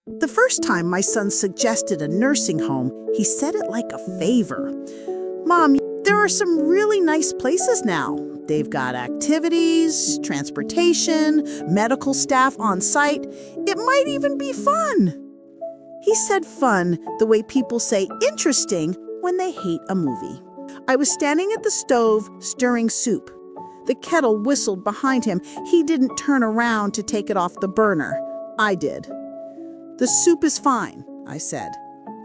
The first time my son suggested a nursing home, he said it like a favor. Mom, there are some really nice places now. They've got activities, transportation, medical staff on site. It might even be fun. He said fun the way people say interesting when they hate a movie. I was standing at the stove stirring soup. The kettle whistled behind him. He didn't turn around to take it off the burner. I did. The soup is fine, I said,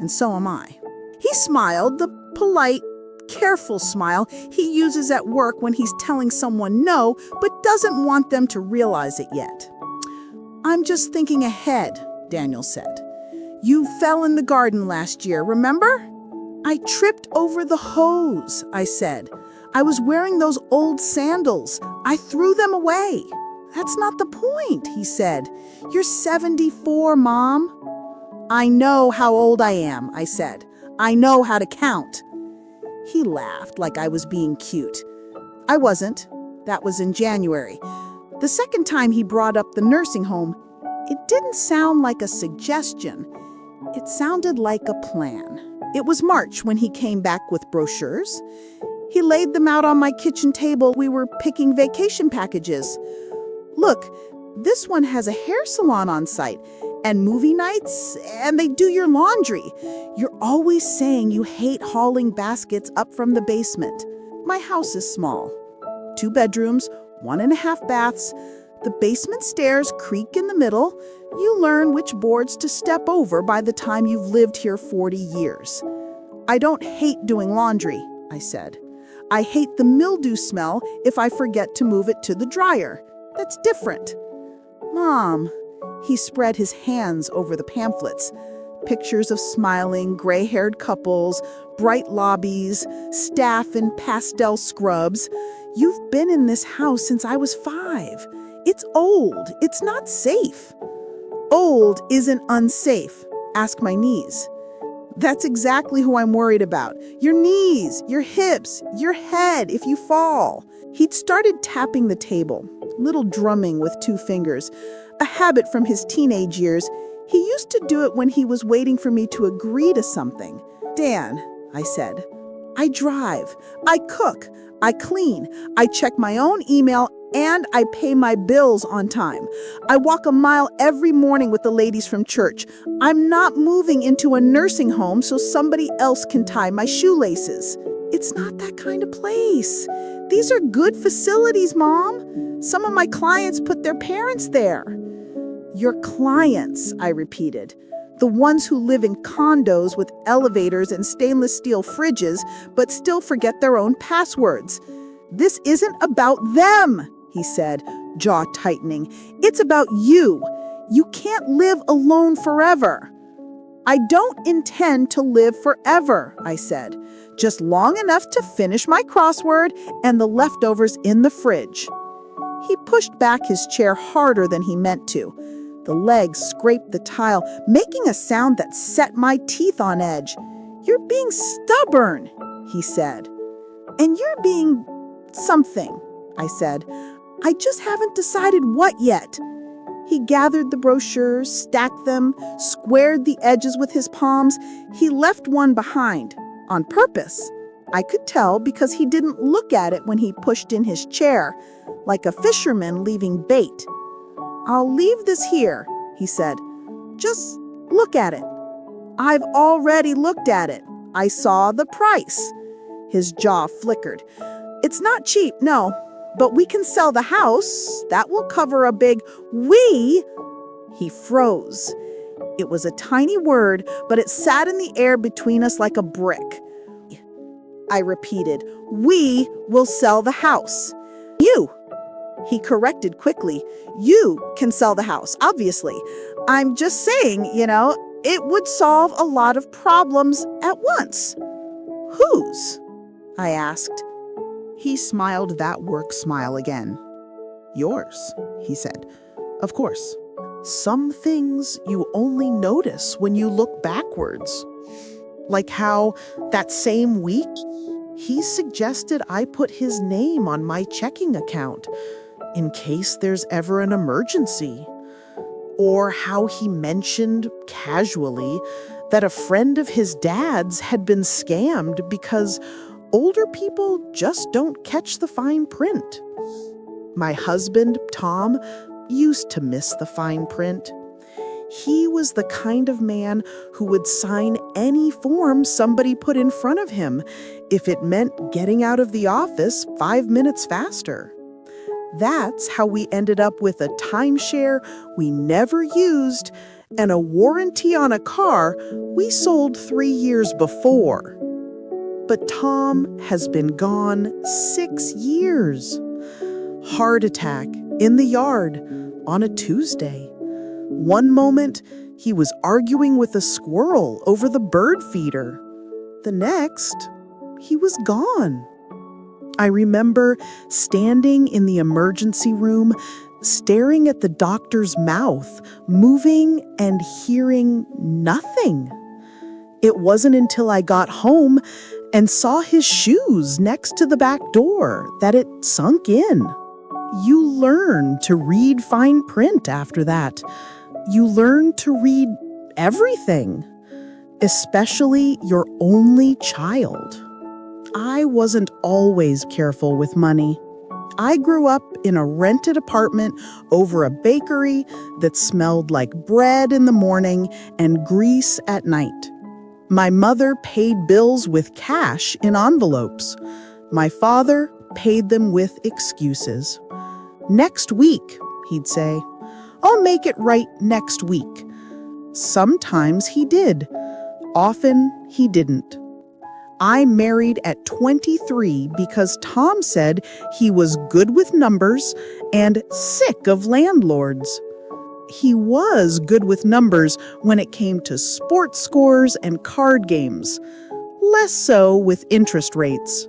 and so am I. He smiled, the polite, careful smile he uses at work when he's telling someone no, but doesn't want them to realize it yet. I'm just thinking ahead, Daniel said. You fell in the garden last year, remember? I tripped over the hose, I said. I was wearing those old sandals. I threw them away. That's not the point, he said. You're 74, Mom. I know how old I am, I said. I know how to count. He laughed like I was being cute. I wasn't. That was in January. The second time he brought up the nursing home, it didn't sound like a suggestion. It sounded like a plan. It was March when he came back with brochures. He laid them out on my kitchen table. We were picking vacation packages. Look, this one has a hair salon on site and movie nights, and they do your laundry. You're always saying you hate hauling baskets up from the basement. My house is small. 2 bedrooms, 1.5 baths. The basement stairs creak in the middle. You learn which boards to step over by the time you've lived here 40 years. I don't hate doing laundry, I said. I hate the mildew smell if I forget to move it to the dryer. That's different. Mom, he spread his hands over the pamphlets. Pictures of smiling, gray-haired couples, bright lobbies, staff in pastel scrubs. You've been in this house since I was 5. It's old. It's not safe. Old isn't unsafe. Ask my knees. That's exactly who I'm worried about. Your knees, your hips, your head if you fall. He'd started tapping the table, little drumming with 2 fingers, a habit from his teenage years. He used to do it when he was waiting for me to agree to something. Dan, I said, I drive, I cook, I clean, I check my own email, and I pay my bills on time. I walk a mile every morning with the ladies from church. I'm not moving into a nursing home so somebody else can tie my shoelaces. It's not that kind of place. These are good facilities, Mom. Some of my clients put their parents there. Your clients, I repeated. The ones who live in condos with elevators and stainless steel fridges, but still forget their own passwords. This isn't about them, he said, jaw tightening. It's about you. You can't live alone forever. I don't intend to live forever, I said. Just long enough to finish my crossword and the leftovers in the fridge. He pushed back his chair harder than he meant to. The legs scraped the tile, making a sound that set my teeth on edge. You're being stubborn, he said. And you're being something, I said. I just haven't decided what yet. He gathered the brochures, stacked them, squared the edges with his palms. He left one behind, on purpose. I could tell because he didn't look at it when he pushed in his chair, like a fisherman leaving bait. I'll leave this here, he said. Just look at it. I've already looked at it. I saw the price. His jaw flickered. It's not cheap, no, but we can sell the house. That will cover a big we. He froze. It was a tiny word, but it sat in the air between us like a brick. I repeated, we will sell the house. You. He corrected quickly. You can sell the house, obviously. I'm just saying, it would solve a lot of problems at once. Whose? I asked. He smiled that work smile again. Yours, he said. Of course. Some things you only notice when you look backwards. Like how that same week, he suggested I put his name on my checking account in case there's ever an emergency. Or how he mentioned casually that a friend of his dad's had been scammed because older people just don't catch the fine print. My husband, Tom, used to miss the fine print. He was the kind of man who would sign any form somebody put in front of him if it meant getting out of the office 5 minutes faster. That's how we ended up with a timeshare we never used and a warranty on a car we sold 3 years before. But Tom has been gone 6 years. Heart attack in the yard on a Tuesday. One moment, he was arguing with a squirrel over the bird feeder. The next, he was gone. I remember standing in the emergency room, staring at the doctor's mouth, moving and hearing nothing. It wasn't until I got home and saw his shoes next to the back door that it sunk in. You learn to read fine print after that. You learn to read everything, especially your only child. I wasn't always careful with money. I grew up in a rented apartment over a bakery that smelled like bread in the morning and grease at night. My mother paid bills with cash in envelopes. My father paid them with excuses. "Next week," he'd say. "I'll make it right next week." Sometimes he did. Often he didn't. I married at 23 because Tom said he was good with numbers and sick of landlords. He was good with numbers when it came to sports scores and card games, less so with interest rates.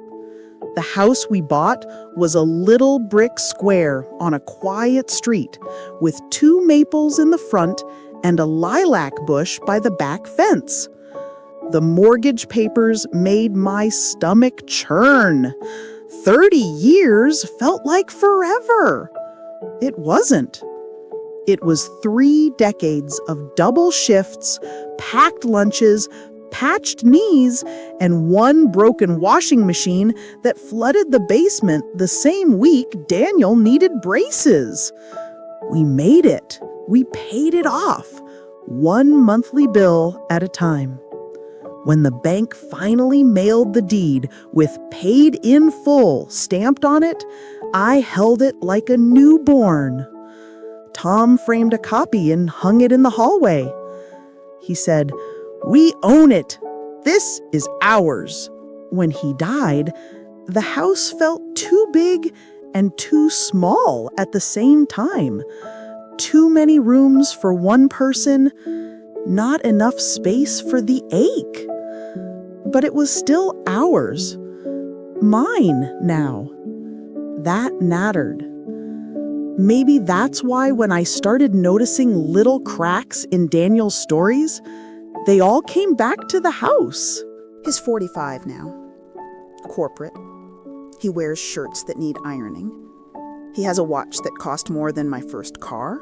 The house we bought was a little brick square on a quiet street with 2 maples in the front and a lilac bush by the back fence. The mortgage papers made my stomach churn. 30 years felt like forever. It wasn't. It was 3 decades of double shifts, packed lunches, patched knees, and 1 broken washing machine that flooded the basement the same week Daniel needed braces. We made it. We paid it off, 1 monthly bill at a time. When the bank finally mailed the deed with "paid in full" stamped on it, I held it like a newborn. Tom framed a copy and hung it in the hallway. He said, "We own it. This is ours." When he died, the house felt too big and too small at the same time. Too many rooms for 1 person, not enough space for the ache. But it was still ours. Mine now. That mattered. Maybe that's why when I started noticing little cracks in Daniel's stories, they all came back to the house. He's 45 now. Corporate. He wears shirts that need ironing. He has a watch that cost more than my first car.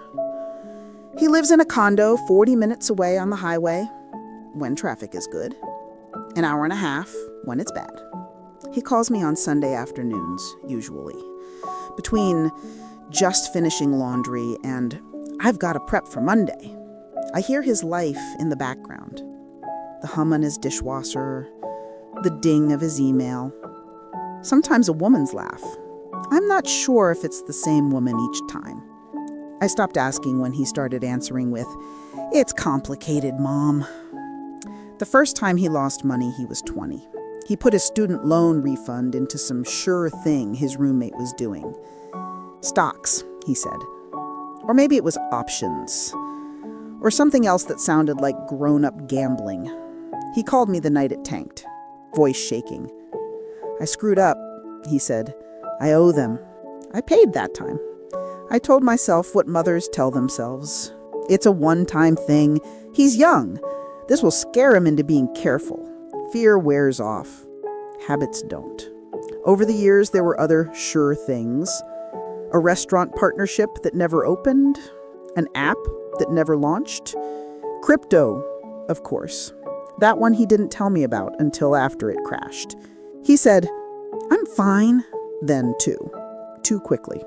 He lives in a condo 40 minutes away on the highway, when traffic is good. An hour and a half when it's bad. He calls me on Sunday afternoons, usually. Between just finishing laundry and I've got to prep for Monday. I hear his life in the background. The hum on his dishwasher, the ding of his email. Sometimes a woman's laugh. I'm not sure if it's the same woman each time. I stopped asking when he started answering with, "It's complicated, Mom." The first time he lost money, he was 20. He put his student loan refund into some sure thing his roommate was doing. Stocks, he said. Or maybe it was options. Or something else that sounded like grown-up gambling. He called me the night it tanked, voice shaking. "I screwed up," he said. "I owe them. I paid that time." I told myself what mothers tell themselves. It's a one-time thing. He's young. This will scare him into being careful. Fear wears off. Habits don't. Over the years, there were other sure things. A restaurant partnership that never opened. An app that never launched? Crypto, of course. That one he didn't tell me about until after it crashed. He said, "I'm fine," then too quickly.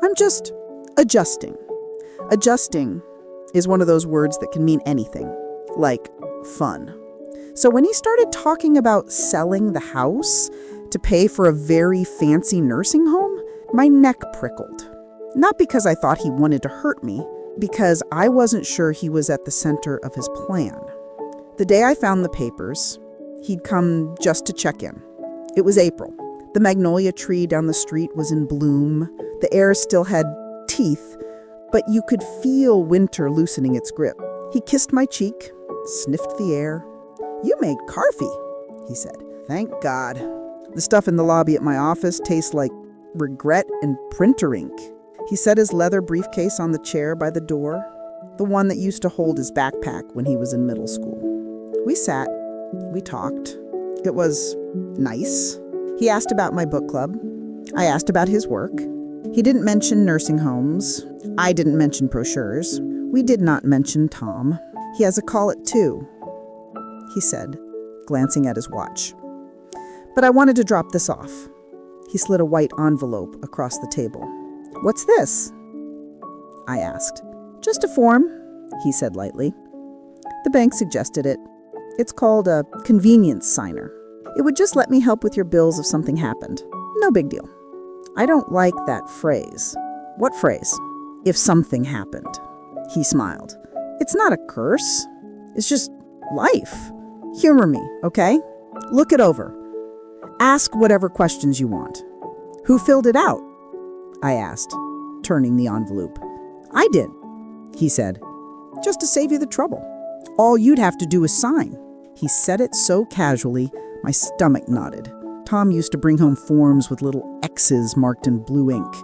"I'm just adjusting." Adjusting is one of those words that can mean anything, like fun. So when he started talking about selling the house to pay for a very fancy nursing home, my neck prickled. Not because I thought he wanted to hurt me, because I wasn't sure he was at the center of his plan. The day I found the papers, he'd come just to check in. It was April. The magnolia tree down the street was in bloom. The air still had teeth, but you could feel winter loosening its grip. He kissed my cheek, sniffed the air. "You made coffee," he said. "Thank God. The stuff in the lobby at my office tastes like regret and printer ink." He set his leather briefcase on the chair by the door, the one that used to hold his backpack when he was in middle school. We sat, we talked. It was nice. He asked about my book club. I asked about his work. He didn't mention nursing homes. I didn't mention brochures. We did not mention Tom. "He has a call at 2, he said, glancing at his watch. "But I wanted to drop this off." He slid a white envelope across the table. "What's this?" I asked. "Just a form," he said lightly. "The bank suggested it. It's called a convenience signer. It would just let me help with your bills if something happened. No big deal." "I don't like that phrase." "What phrase?" "If something happened." He smiled. "It's not a curse. It's just life. Humor me, okay? Look it over. Ask whatever questions you want." "Who filled it out?" I asked, turning the envelope. "I did," he said, "just to save you the trouble. All you'd have to do is sign." He said it so casually, my stomach knotted. Tom used to bring home forms with little X's marked in blue ink.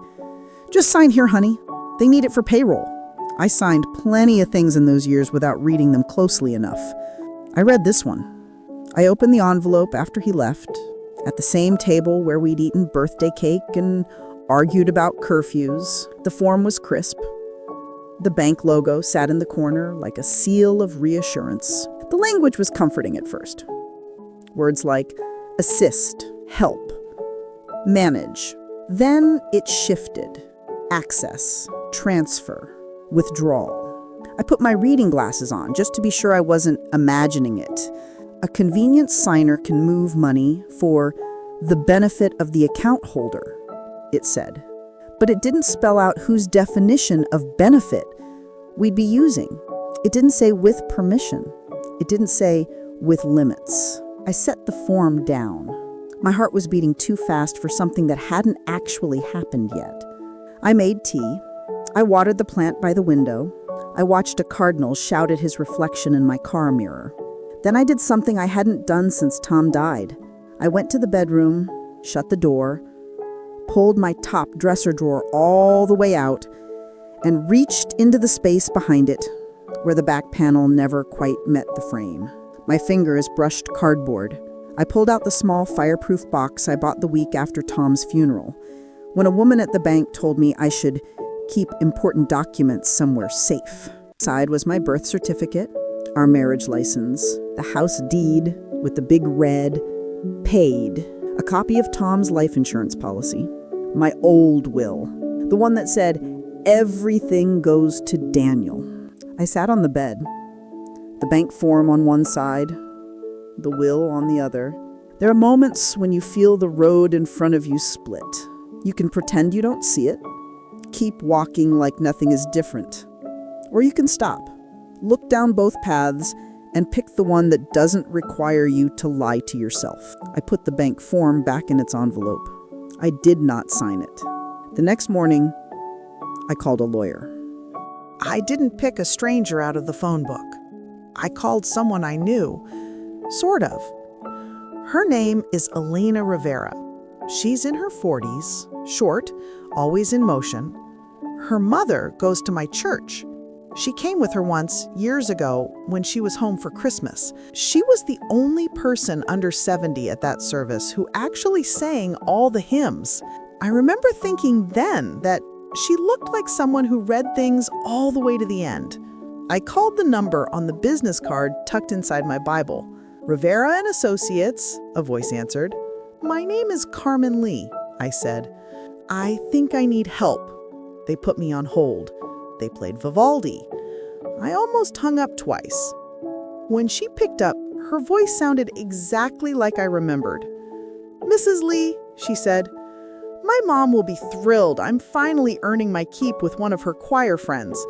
"Just sign here, honey. They need it for payroll." I signed plenty of things in those years without reading them closely enough. I read this one. I opened the envelope after he left, at the same table where we'd eaten birthday cake and argued about curfews. The form was crisp. The bank logo sat in the corner like a seal of reassurance. The language was comforting at first. Words like assist, help, manage. Then it shifted. Access, transfer, withdrawal. I put my reading glasses on just to be sure I wasn't imagining it. A convenience signer can move money for the benefit of the account holder, it said. But it didn't spell out whose definition of benefit we'd be using. It didn't say with permission. It didn't say with limits. I set the form down. My heart was beating too fast for something that hadn't actually happened yet. I made tea. I watered the plant by the window. I watched a cardinal shout at his reflection in my car mirror. Then I did something I hadn't done since Tom died. I went to the bedroom, shut the door, pulled my top dresser drawer all the way out, and reached into the space behind it, where the back panel never quite met the frame. My fingers brushed cardboard. I pulled out the small fireproof box I bought the week after Tom's funeral, when a woman at the bank told me I should keep important documents somewhere safe. Inside was my birth certificate, our marriage license, the house deed with the big red, paid, a copy of Tom's life insurance policy, my old will, the one that said, everything goes to Daniel. I sat on the bed, the bank form on one side, the will on the other. There are moments when you feel the road in front of you split. You can pretend you don't see it, keep walking like nothing is different. Or you can stop, look down both paths, and pick the one that doesn't require you to lie to yourself. I put the bank form back in its envelope. I did not sign it. The next morning, I called a lawyer. I didn't pick a stranger out of the phone book. I called someone I knew, sort of. Her name is Elena Rivera. She's in her 40s, short, always in motion. Her mother goes to my church. She came with her once, years ago, when she was home for Christmas. She was the only person under 70 at that service who actually sang all the hymns. I remember thinking then that she looked like someone who read things all the way to the end. I called the number on the business card tucked inside my Bible. Rivera and Associates, a voice answered. My name is Carmen Lee, I said. I think I need help. They put me on hold. They played Vivaldi. I almost hung up twice. When she picked up, her voice sounded exactly like I remembered. Mrs. Lee, she said, my mom will be thrilled. I'm finally earning my keep with one of her choir friends.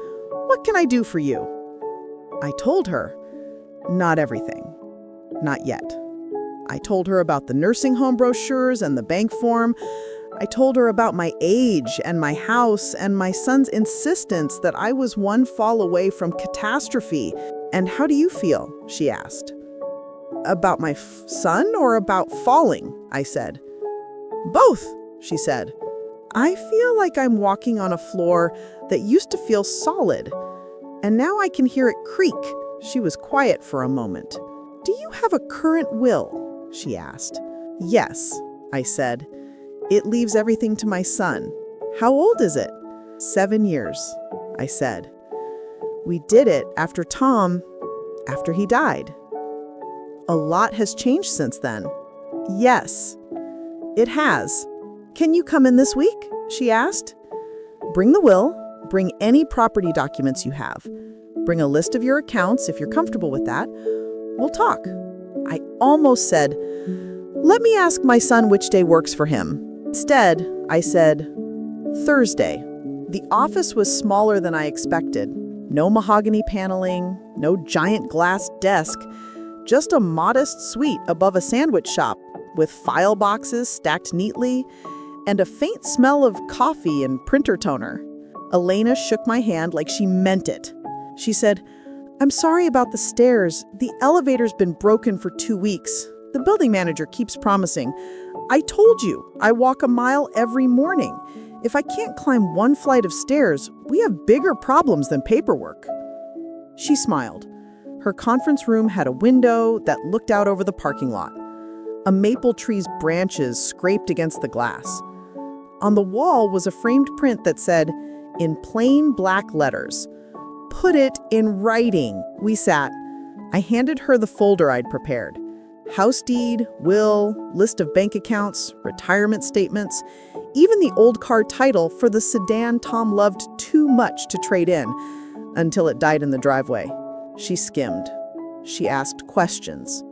What can I do for you? I told her, not everything. Not yet. I told her about the nursing home brochures and the bank form. I told her about my age and my house and my son's insistence that I was one fall away from catastrophe. And how do you feel? She asked. About my son or about falling? I said. Both, she said. I feel like I'm walking on a floor that used to feel solid, and now I can hear it creak. She was quiet for a moment. Do you have a current will? She asked. Yes, I said. It leaves everything to my son. How old is it? 7 years, I said. We did it after he died. A lot has changed since then. Yes, it has. Can you come in this week? She asked. Bring the will. Bring any property documents you have. Bring a list of your accounts if you're comfortable with that. We'll talk. I almost said, let me ask my son which day works for him. Instead, I said, Thursday. The office was smaller than I expected. No mahogany paneling, no giant glass desk, just a modest suite above a sandwich shop with file boxes stacked neatly and a faint smell of coffee and printer toner. Elena shook my hand like she meant it. She said, I'm sorry about the stairs. The elevator's been broken for 2 weeks. The building manager keeps promising. I told you, I walk a mile every morning. If I can't climb 1 flight of stairs, we have bigger problems than paperwork. She smiled. Her conference room had a window that looked out over the parking lot. A maple tree's branches scraped against the glass. On the wall was a framed print that said, in plain black letters, put it in writing. We sat. I handed her the folder I'd prepared. House deed, will, list of bank accounts, retirement statements, even the old car title for the sedan Tom loved too much to trade in until it died in the driveway. She skimmed. She asked questions.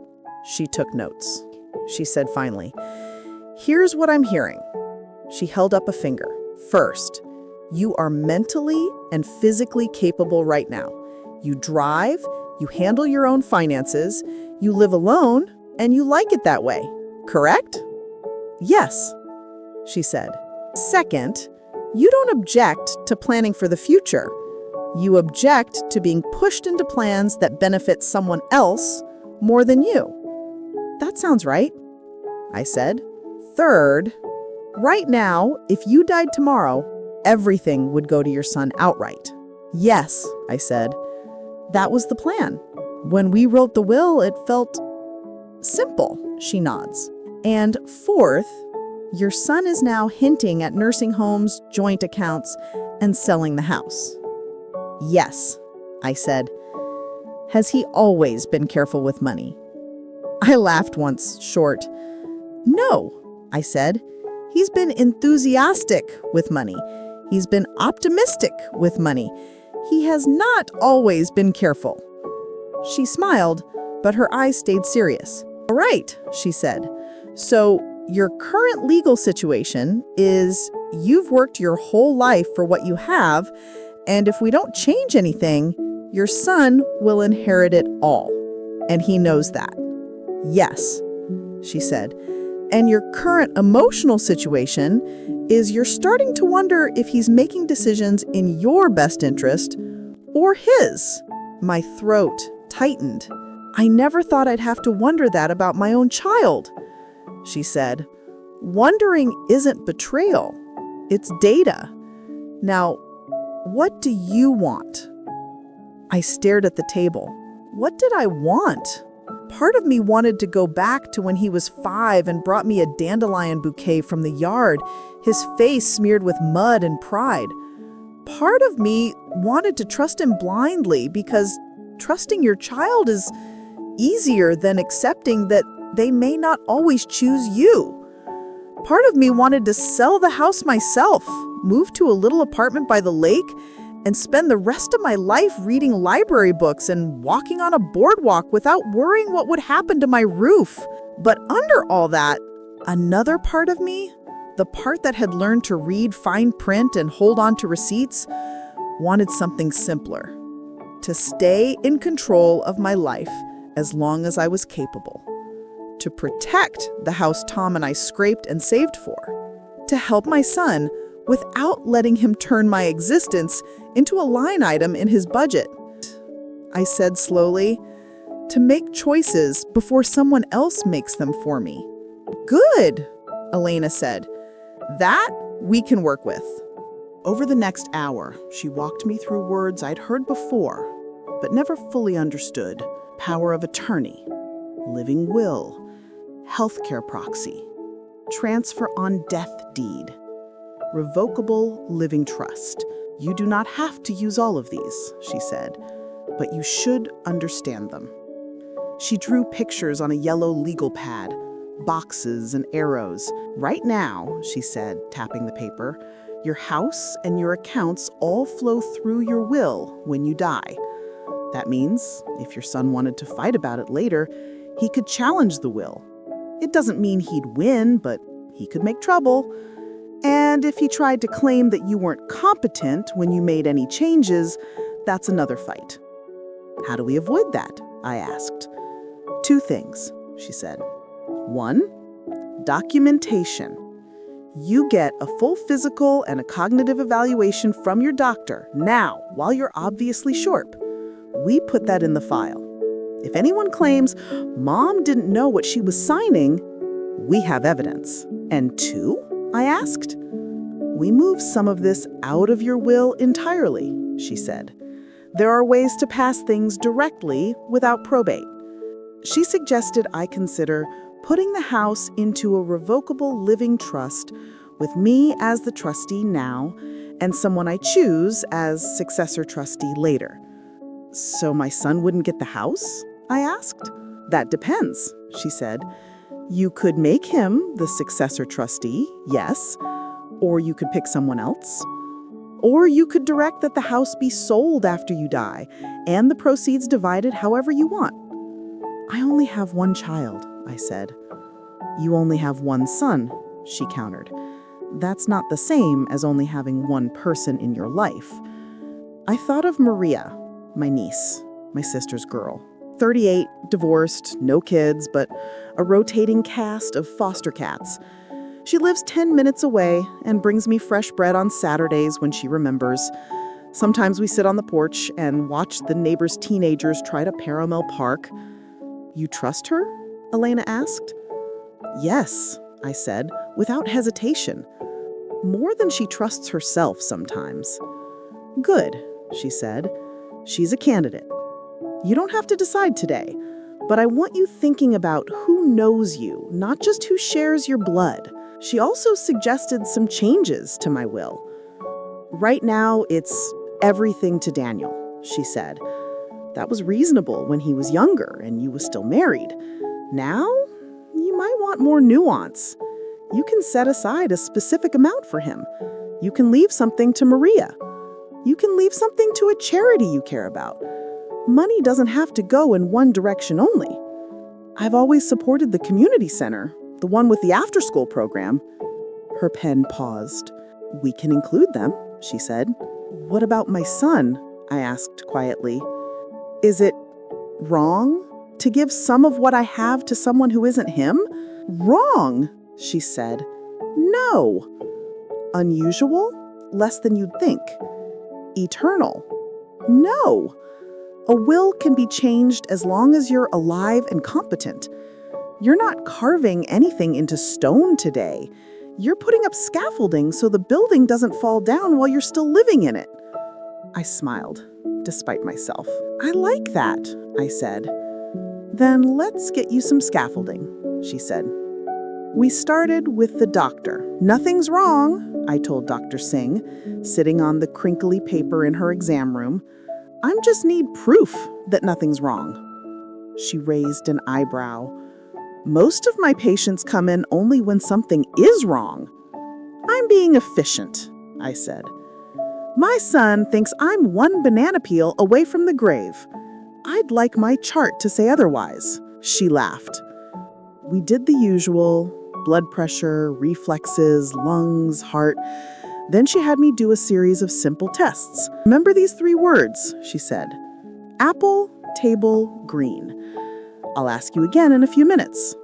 She took notes. She said finally, here's what I'm hearing. She held up a finger. First, you are mentally and physically capable right now. You drive, you handle your own finances, you live alone, and you like it that way, correct? Yes, she said. Second, you don't object to planning for the future. You object to being pushed into plans that benefit someone else more than you. That sounds right, I said. Third, right now, if you died tomorrow, everything would go to your son outright. Yes, I said. That was the plan. When we wrote the will, it felt simple, she nods. And fourth, your son is now hinting at nursing homes, joint accounts, and selling the house. Yes, I said. Has he always been careful with money? I laughed once, short. No, I said. He's been enthusiastic with money. He's been optimistic with money. He has not always been careful. She smiled, but her eyes stayed serious. All right, she said. So your current legal situation is you've worked your whole life for what you have, and if we don't change anything, your son will inherit it all. And he knows that. Yes, she said. And your current emotional situation is you're starting to wonder if he's making decisions in your best interest or his. My throat tightened. I never thought I'd have to wonder that about my own child, she said. Wondering isn't betrayal. It's data. Now, what do you want? I stared at the table. What did I want? Part of me wanted to go back to when he was 5 and brought me a dandelion bouquet from the yard, his face smeared with mud and pride. part of me wanted to trust him blindly because trusting your child is easier than accepting that they may not always choose you. Part of me wanted to sell the house myself, move to a little apartment by the lake, and spend the rest of my life reading library books and walking on a boardwalk without worrying what would happen to my roof. But under all that, another part of me, the part that had learned to read fine print and hold on to receipts, wanted something simpler. To stay in control of my life as long as I was capable. To protect the house Tom and I scraped and saved for. To help my son without letting him turn my existence into a line item in his budget. I said slowly, to make choices before someone else makes them for me. Good, Elena said. That we can work with. Over the next hour, she walked me through words I'd heard before, but never fully understood. Power of attorney, living will, healthcare proxy, transfer on death deed, revocable living trust. You do not have to use all of these, she said, but you should understand them. She drew pictures on a yellow legal pad, boxes and arrows. Right now, she said, tapping the paper, your house and your accounts all flow through your will when you die. That means, if your son wanted to fight about it later, he could challenge the will. It doesn't mean he'd win, but he could make trouble. And if he tried to claim that you weren't competent when you made any changes, that's another fight. How do we avoid that? I asked. 2 things, she said. 1, documentation. You get a full physical and a cognitive evaluation from your doctor now, while you're obviously short. We put that in the file. If anyone claims Mom didn't know what she was signing, we have evidence. And 2, I asked. We move some of this out of your will entirely, she said. There are ways to pass things directly without probate. She suggested I consider putting the house into a revocable living trust with me as the trustee now and someone I choose as successor trustee later. So my son wouldn't get the house? I asked. That depends, she said. You could make him the successor trustee, yes, or you could pick someone else. Or you could direct that the house be sold after you die and the proceeds divided however you want. I only have one child, I said. You only have one son, she countered. That's not the same as only having one person in your life. I thought of Maria, my niece, my sister's girl. 38, divorced, no kids, but a rotating cast of foster cats. She lives 10 minutes away and brings me fresh bread on Saturdays when she remembers. Sometimes we sit on the porch and watch the neighbors' teenagers try to parallel park. You trust her? Elena asked. Yes, I said, without hesitation. More than she trusts herself sometimes. Good, she said. She's a candidate. You don't have to decide today, but I want you thinking about who knows you, not just who shares your blood. She also suggested some changes to my will. Right now, it's everything to Daniel, she said. That was reasonable when he was younger and you were still married. Now, you might want more nuance. You can set aside a specific amount for him. You can leave something to Maria. You can leave something to a charity you care about. Money doesn't have to go in one direction only. I've always supported the community center, the one with the after-school program. Her pen paused. We can include them, she said. What about my son? I asked quietly. Is it wrong to give some of what I have to someone who isn't him? Wrong, she said. No. Unusual? Less than you'd think. Eternal? No. A will can be changed as long as you're alive and competent. You're not carving anything into stone today. You're putting up scaffolding so the building doesn't fall down while you're still living in it. I smiled, despite myself. I like that, I said. Then let's get you some scaffolding, she said. We started with the doctor. Nothing's wrong, I told Dr. Singh, sitting on the crinkly paper in her exam room. I just need proof that nothing's wrong. She raised an eyebrow. Most of my patients come in only when something is wrong. I'm being efficient, I said. My son thinks I'm one banana peel away from the grave. I'd like my chart to say otherwise. She laughed. We did the usual: blood pressure, reflexes, lungs, heart. Then she had me do a series of simple tests. Remember these 3 words, she said. Apple, table, green. I'll ask you again in a few minutes.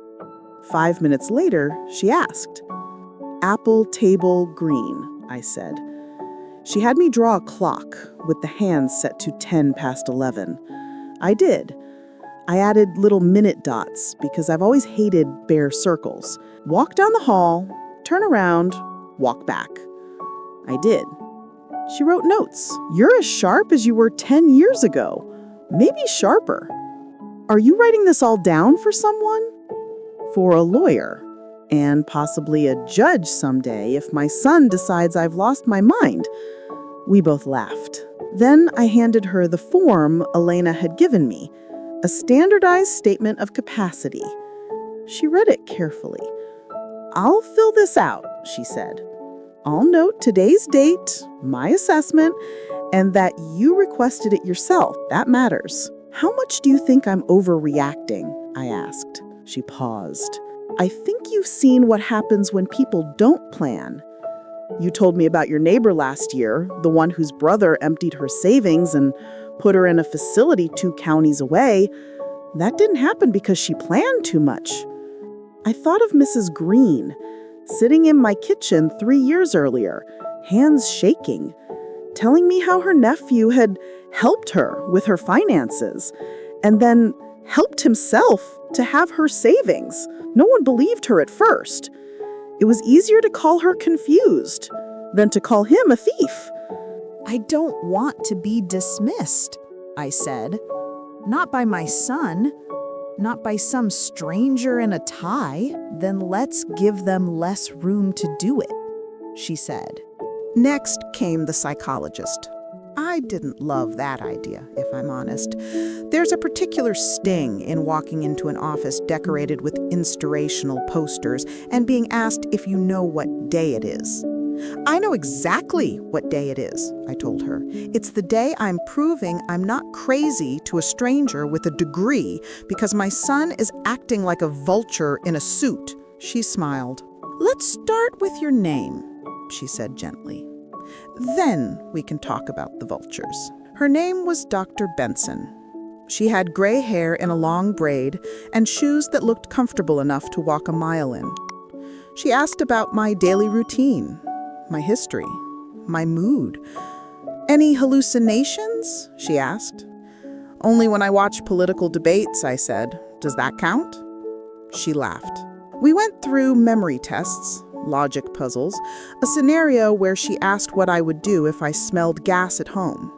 5 minutes later, she asked. Apple, table, green, I said. She had me draw a clock with the hands set to 10 past 11. I did. I added little minute dots because I've always hated bare circles. Walk down the hall, turn around, walk back. I did. She wrote notes. You're as sharp as you were 10 years ago, maybe sharper. Are you writing this all down for someone? For a lawyer, and possibly a judge someday if my son decides I've lost my mind. We both laughed. Then I handed her the form Elena had given me, a standardized statement of capacity. She read it carefully. I'll fill this out, she said. I'll note today's date, my assessment, and that you requested it yourself. That matters. How much do you think I'm overreacting? I asked. She paused. I think you've seen what happens when people don't plan. You told me about your neighbor last year, the one whose brother emptied her savings and put her in a facility 2 counties away. That didn't happen because she planned too much. I thought of Mrs. Green, sitting in my kitchen 3 years earlier, hands shaking, telling me how her nephew had helped her with her finances and then helped himself to have her savings. No one believed her at first. It was easier to call her confused than to call him a thief. I don't want to be dismissed, I said. Not by my son, not by some stranger in a tie. Then let's give them less room to do it, she said. Next came the psychologist. I didn't love that idea, if I'm honest. There's a particular sting in walking into an office decorated with inspirational posters and being asked if you know what day it is. I know exactly what day it is, I told her. It's the day I'm proving I'm not crazy to a stranger with a degree because my son is acting like a vulture in a suit. She smiled. Let's start with your name, she said gently. Then we can talk about the vultures. Her name was Dr. Benson. She had gray hair in a long braid and shoes that looked comfortable enough to walk a mile in. She asked about my daily routine, my history, my mood. Any hallucinations? She asked. Only when I watch political debates, I said. Does that count? She laughed. We went through memory tests, logic puzzles, a scenario where she asked what I would do if I smelled gas at home.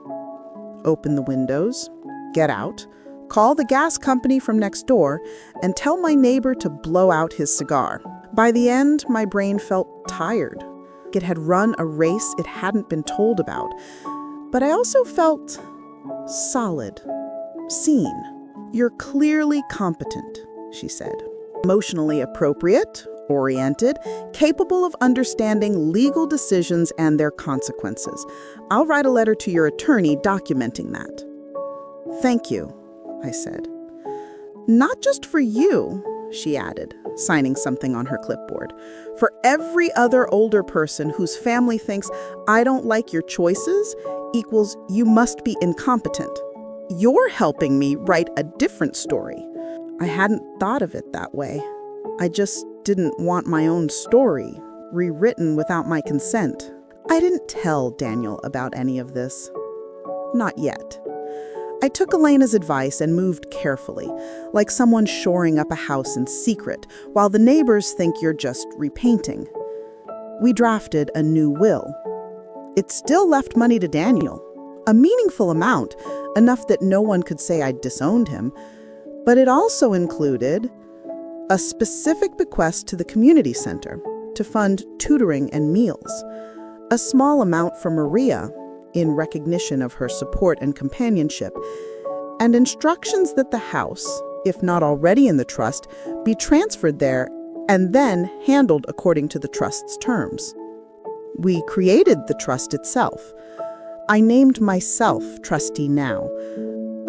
Open the windows, get out, call the gas company from next door, and tell my neighbor to blow out his cigar. By the end, my brain felt tired. It had run a race it hadn't been told about. But I also felt solid, seen. You're clearly competent, she said. Emotionally appropriate, oriented, capable of understanding legal decisions and their consequences. I'll write a letter to your attorney documenting that. Thank you, I said. Not just for you, she added, signing something on her clipboard. For every other older person whose family thinks I don't like your choices equals you must be incompetent. You're helping me write a different story. I hadn't thought of it that way. I just didn't want my own story rewritten without my consent. I didn't tell Daniel about any of this. Not yet. I took Elena's advice and moved carefully, like someone shoring up a house in secret, while the neighbors think you're just repainting. We drafted a new will. It still left money to Daniel, a meaningful amount, enough that no one could say I'd disowned him, but it also included a specific bequest to the community center, to fund tutoring and meals, a small amount for Maria in recognition of her support and companionship, and instructions that the house, if not already in the trust, be transferred there and then handled according to the trust's terms. We created the trust itself. I named myself trustee now.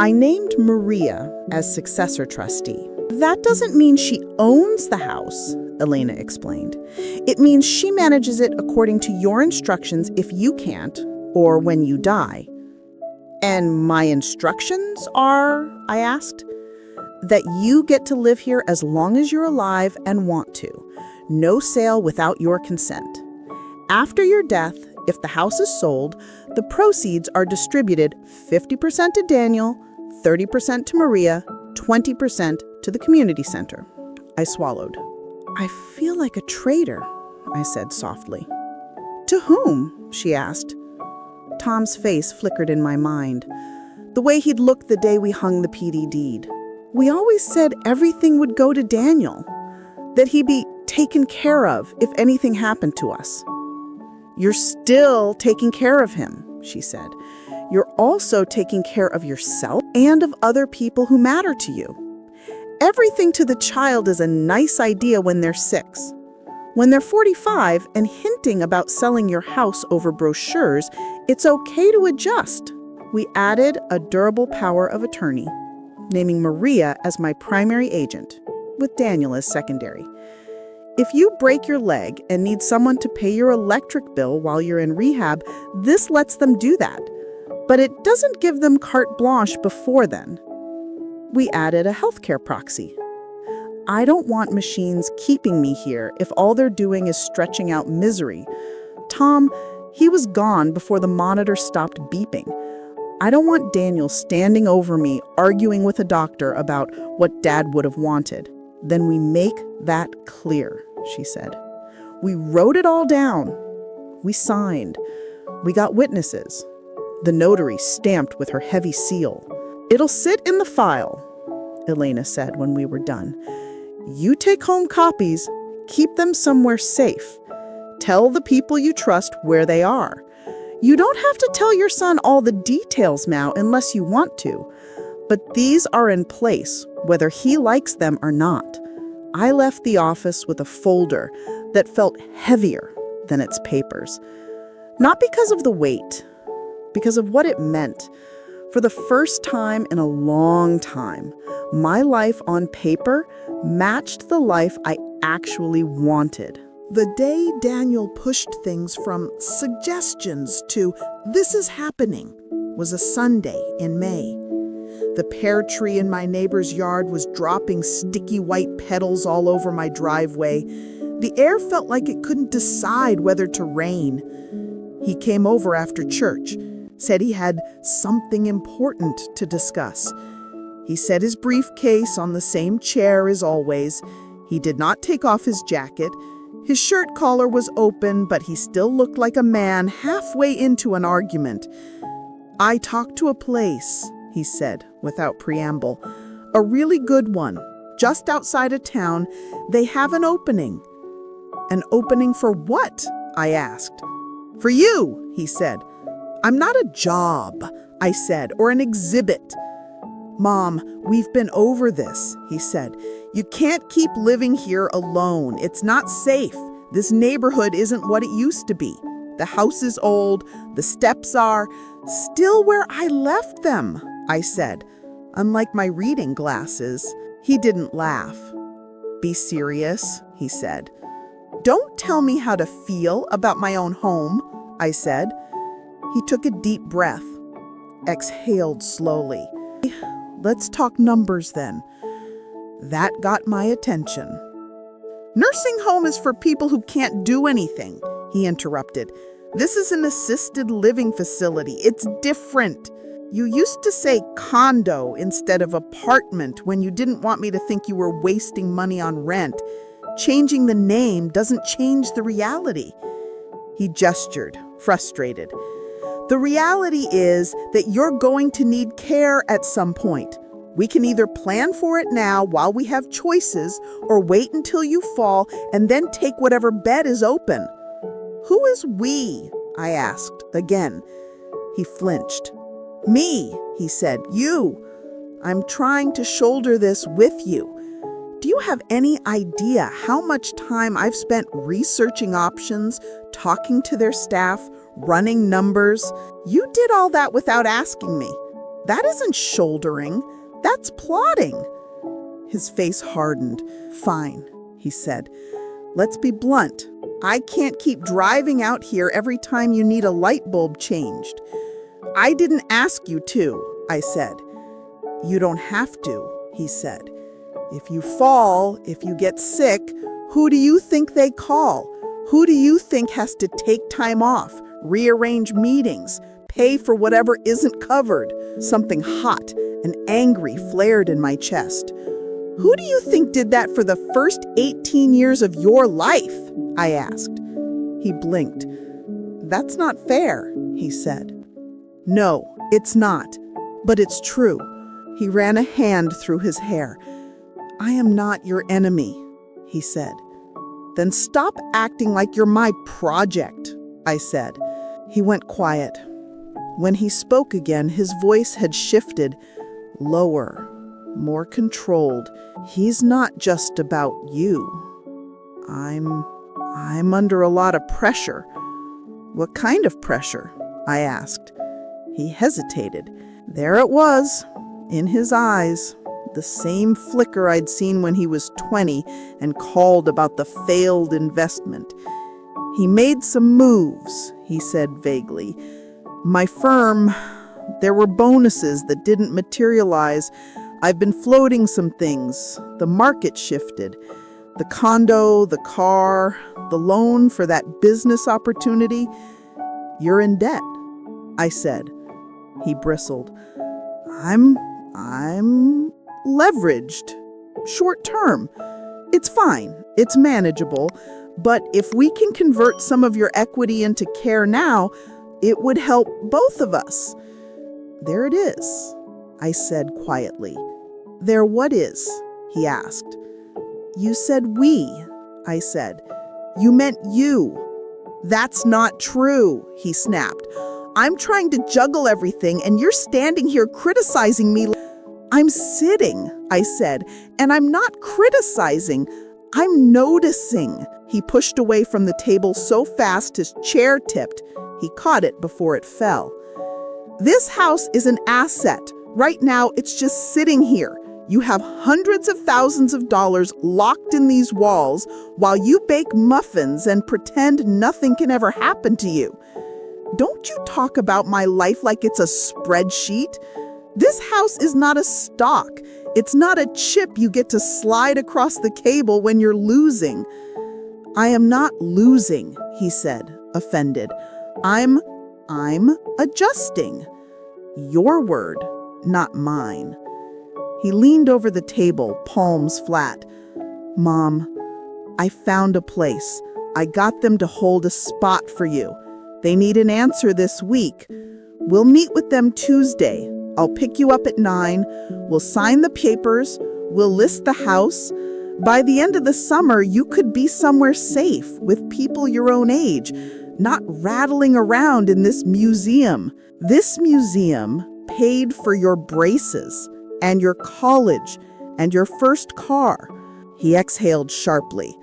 I named Maria as successor trustee. That doesn't mean she owns the house, Elena explained. It means she manages it according to your instructions if you can't, or when you die. And my instructions are, I asked, that you get to live here as long as you're alive and want to. No sale without your consent. After your death, if the house is sold, the proceeds are distributed 50% to Daniel, 30% to Maria, 20% to the community center. I swallowed. I feel like a traitor, I said softly. To whom? She asked. Tom's face flickered in my mind, the way he'd looked the day we hung the PD deed. We always said everything would go to Daniel, that he'd be taken care of if anything happened to us. You're still taking care of him, she said. You're also taking care of yourself and of other people who matter to you. Everything to the child is a nice idea when they're 6. When they're 45 and hinting about selling your house over brochures, it's okay to adjust. We added a durable power of attorney, naming Maria as my primary agent, with Daniel as secondary. If you break your leg and need someone to pay your electric bill while you're in rehab, this lets them do that. But it doesn't give them carte blanche before then. We added a healthcare proxy. I don't want machines keeping me here if all they're doing is stretching out misery. Tom, he was gone before the monitor stopped beeping. I don't want Daniel standing over me arguing with a doctor about what Dad would have wanted. Then we make that clear, she said. We wrote it all down. We signed. We got witnesses. The notary stamped with her heavy seal. It'll sit in the file, Elena said when we were done. You take home copies, keep them somewhere safe. Tell the people you trust where they are. You don't have to tell your son all the details now unless you want to, but these are in place, whether he likes them or not. I left the office with a folder that felt heavier than its papers. Not because of the weight, because of what it meant. For the first time in a long time, my life on paper matched the life I actually wanted. The day Daniel pushed things from suggestions to "this is happening" was a Sunday in May. The pear tree in my neighbor's yard was dropping sticky white petals all over my driveway. The air felt like it couldn't decide whether to rain. He came over after church, said he had something important to discuss. He set his briefcase on the same chair as always. He did not take off his jacket. His shirt collar was open, but he still looked like a man halfway into an argument. I talked to a place, he said, without preamble. A really good one. Just outside of town, they have an opening. An opening for what? I asked. For you, he said. I'm not a job, I said, or an exhibit. Mom, we've been over this, he said. You can't keep living here alone. It's not safe. This neighborhood isn't what it used to be. The house is old. The steps are still where I left them, I said. Unlike my reading glasses, he didn't laugh. Be serious, he said. Don't tell me how to feel about my own home, I said. He took a deep breath, exhaled slowly. Let's talk numbers then. That got my attention. Nursing home is for people who can't do anything, he interrupted. This is an assisted living facility. It's different. You used to say condo instead of apartment when you didn't want me to think you were wasting money on rent. Changing the name doesn't change the reality. He gestured, frustrated. The reality is that you're going to need care at some point. We can either plan for it now while we have choices, or wait until you fall and then take whatever bed is open." "Who is we?" I asked again. He flinched. "Me," he said. "You. I'm trying to shoulder this with you. Do you have any idea how much time I've spent researching options, talking to their staff, running numbers? You did all that without asking me. That isn't shouldering. That's plotting." His face hardened. "Fine," he said. "Let's be blunt. I can't keep driving out here every time you need a light bulb changed." "I didn't ask you to," I said. "You don't have to," he said. "If you fall, if you get sick, who do you think they call? Who do you think has to take time off, rearrange meetings, pay for whatever isn't covered?" Something hot and angry flared in my chest. "Who do you think did that for the first 18 years of your life?" I asked. He blinked. "That's not fair," he said. "No, it's not, but it's true." He ran a hand through his hair. "I am not your enemy," he said. "Then stop acting like you're my project," I said. He went quiet. When he spoke again, his voice had shifted, lower, more controlled. "He's not just about you. I'm under a lot of pressure." "What kind of pressure?" I asked. He hesitated. There it was, in his eyes, the same flicker I'd seen when he was 20 and called about the failed investment. "He made some moves," he said vaguely. "My firm, there were bonuses that didn't materialize. I've been floating some things. The market shifted. The condo, the car, the loan for that business opportunity. You're in debt," I said. He bristled. I'm leveraged. Short term. It's fine. It's manageable. But if we can convert some of your equity into care now, it would help both of us." "There it is," I said quietly. "There what is?" he asked. "You said we," I said. "You meant you." "That's not true," he snapped. "I'm trying to juggle everything and you're standing here criticizing me." "I'm sitting," I said, "and I'm not criticizing. I'm noticing." He pushed away from the table so fast his chair tipped. He caught it before it fell. "This house is an asset. Right now, it's just sitting here. You have hundreds of thousands of dollars locked in these walls while you bake muffins and pretend nothing can ever happen to you. Don't you talk about my life like it's a spreadsheet. This house is not a stock. It's not a chip you get to slide across the cable when you're losing." "I am not losing," he said, offended. I'm adjusting." "Your word, not mine." He leaned over the table, palms flat. "Mom, I found a place. I got them to hold a spot for you. They need an answer this week. We'll meet with them Tuesday. I'll pick you up at 9. We'll sign the papers. We'll list the house. By the end of the summer, you could be somewhere safe with people your own age, not rattling around in this museum. This museum paid for your braces and your college and your first car." He exhaled sharply.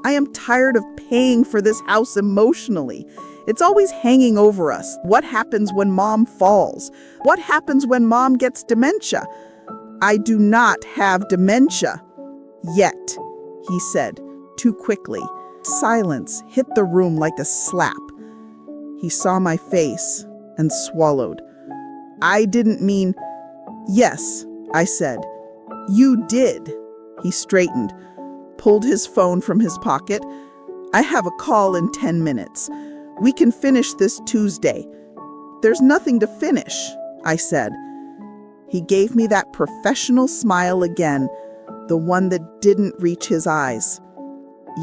"I am tired of paying for this house emotionally. It's always hanging over us. What happens when Mom falls? What happens when Mom gets dementia?" "I do not have dementia. Yet," he said, too quickly. Silence hit the room like a slap. He saw my face and swallowed. "I didn't mean—" "Yes," I said. "You did." He straightened, pulled his phone from his pocket. "I have a call in 10 minutes. We can finish this Tuesday." "There's nothing to finish," I said. He gave me that professional smile again, the one that didn't reach his eyes.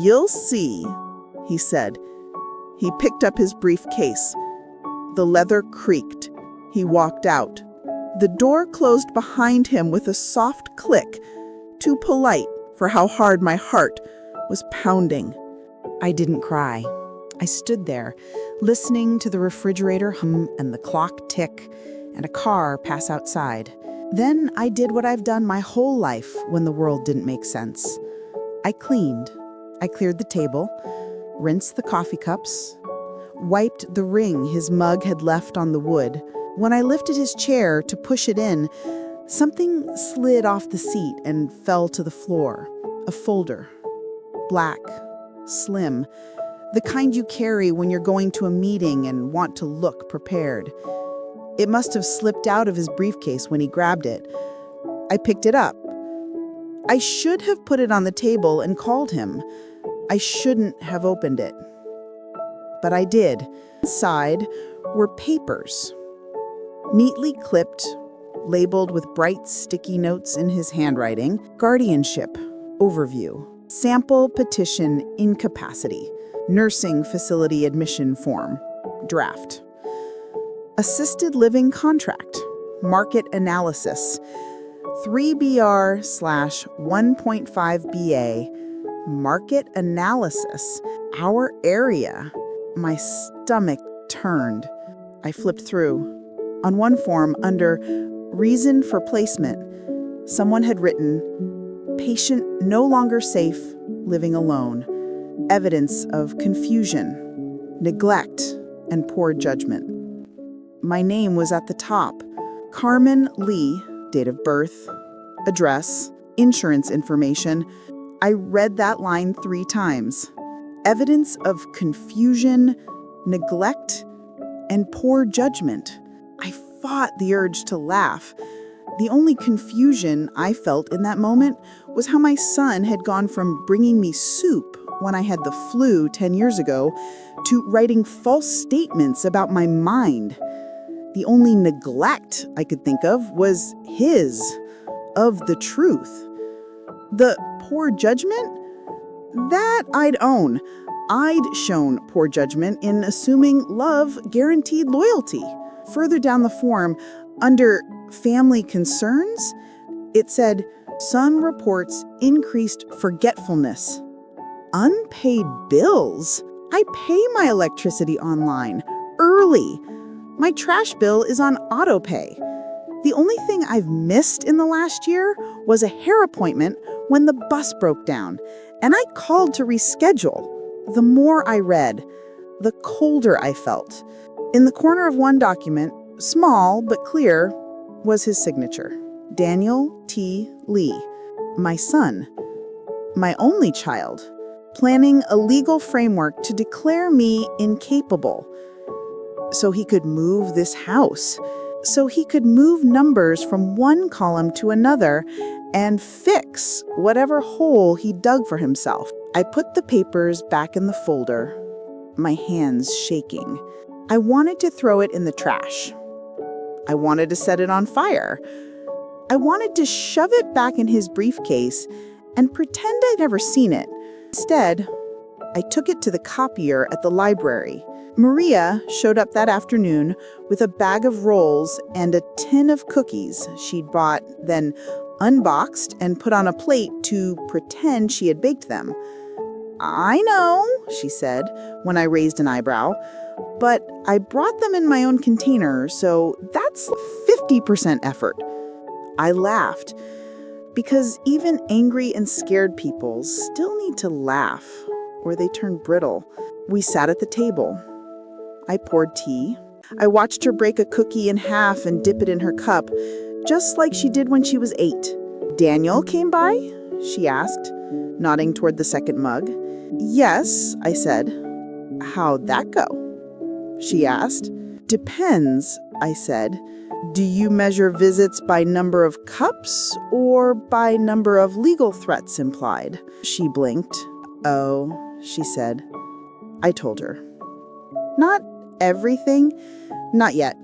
"You'll see," he said. He picked up his briefcase. The leather creaked. He walked out. The door closed behind him with a soft click, too polite for how hard my heart was pounding. I didn't cry. I stood there, listening to the refrigerator hum and the clock tick and a car pass outside. Then I did what I've done my whole life when the world didn't make sense. I cleaned. I cleared the table, rinsed the coffee cups, wiped the ring his mug had left on the wood. When I lifted his chair to push it in, something slid off the seat and fell to the floor. A folder. Black. Slim. The kind you carry when you're going to a meeting and want to look prepared. It must have slipped out of his briefcase when he grabbed it. I picked it up. I should have put it on the table and called him. I shouldn't have opened it. But I did. Inside were papers. Neatly clipped, labeled with bright sticky notes in his handwriting. Guardianship. Overview. Sample petition incapacity. Nursing facility admission form. Draft. Assisted living contract. Market analysis. 3BR/1.5BA. Market analysis. Our area. My stomach turned. I flipped through. On one form, under reason for placement, someone had written, patient no longer safe, living alone. Evidence of confusion, neglect, and poor judgment. My name was at the top. Carmen Lee, date of birth, address, insurance information. I read that line 3 times. Evidence of confusion, neglect, and poor judgment. I fought the urge to laugh. The only confusion I felt in that moment was how my son had gone from bringing me soup when I had the flu 10 years ago to writing false statements about my mind. The only neglect I could think of was his, of the truth. The poor judgment? That I'd own. I'd shown poor judgment in assuming love guaranteed loyalty. Further down the form, under family concerns, it said, son reports increased forgetfulness. Unpaid bills? I pay my electricity online, early. My trash bill is on autopay. The only thing I've missed in the last year was a hair appointment when the bus broke down, and I called to reschedule. The more I read, the colder I felt. In the corner of one document, small but clear, was his signature. Daniel T. Lee, my son, my only child, planning a legal framework to declare me incapable. So he could move this house. So he could move numbers from one column to another and fix whatever hole he dug for himself. I put the papers back in the folder, my hands shaking. I wanted to throw it in the trash. I wanted to set it on fire. I wanted to shove it back in his briefcase and pretend I'd never seen it. Instead, I took it to the copier at the library. Maria showed up that afternoon with a bag of rolls and a tin of cookies she'd bought, then unboxed and put on a plate to pretend she had baked them. I know, she said when I raised an eyebrow, but I brought them in my own container, so that's 50% effort. I laughed, because even angry and scared people still need to laugh, or they turn brittle. We sat at the table. I poured tea. I watched her break a cookie in half and dip it in her cup, just like she did when she was 8. Daniel came by? She asked, nodding toward the second mug. Yes, I said. How'd that go? She asked. Depends, I said. Do you measure visits by number of cups or by number of legal threats implied? She blinked. Oh, she said. I told her. Not everything. Not yet.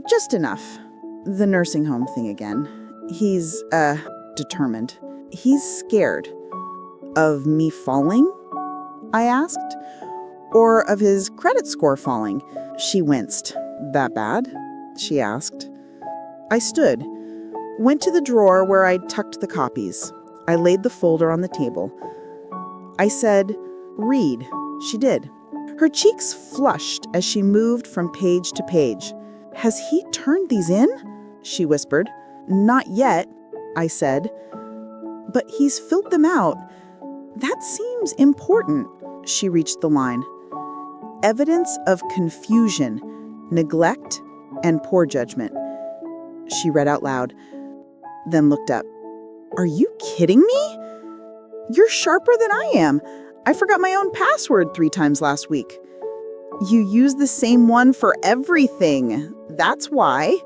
Just enough. The nursing home thing again. He's, determined. He's scared. Of me falling? I asked. Or of his credit score falling? She winced. That bad? She asked. I stood, went to the drawer where I'd tucked the copies. I laid the folder on the table. I said, "Read." She did. Her cheeks flushed as she moved from page to page. "Has he turned these in?" she whispered. "Not yet," I said. "But he's filled them out. That seems important." She reached the line. "Evidence of confusion, neglect, and poor judgment." She read out loud, then looked up. "Are you kidding me? You're sharper than I am. I forgot my own password 3 times last week." "You use the same one for everything. That's why."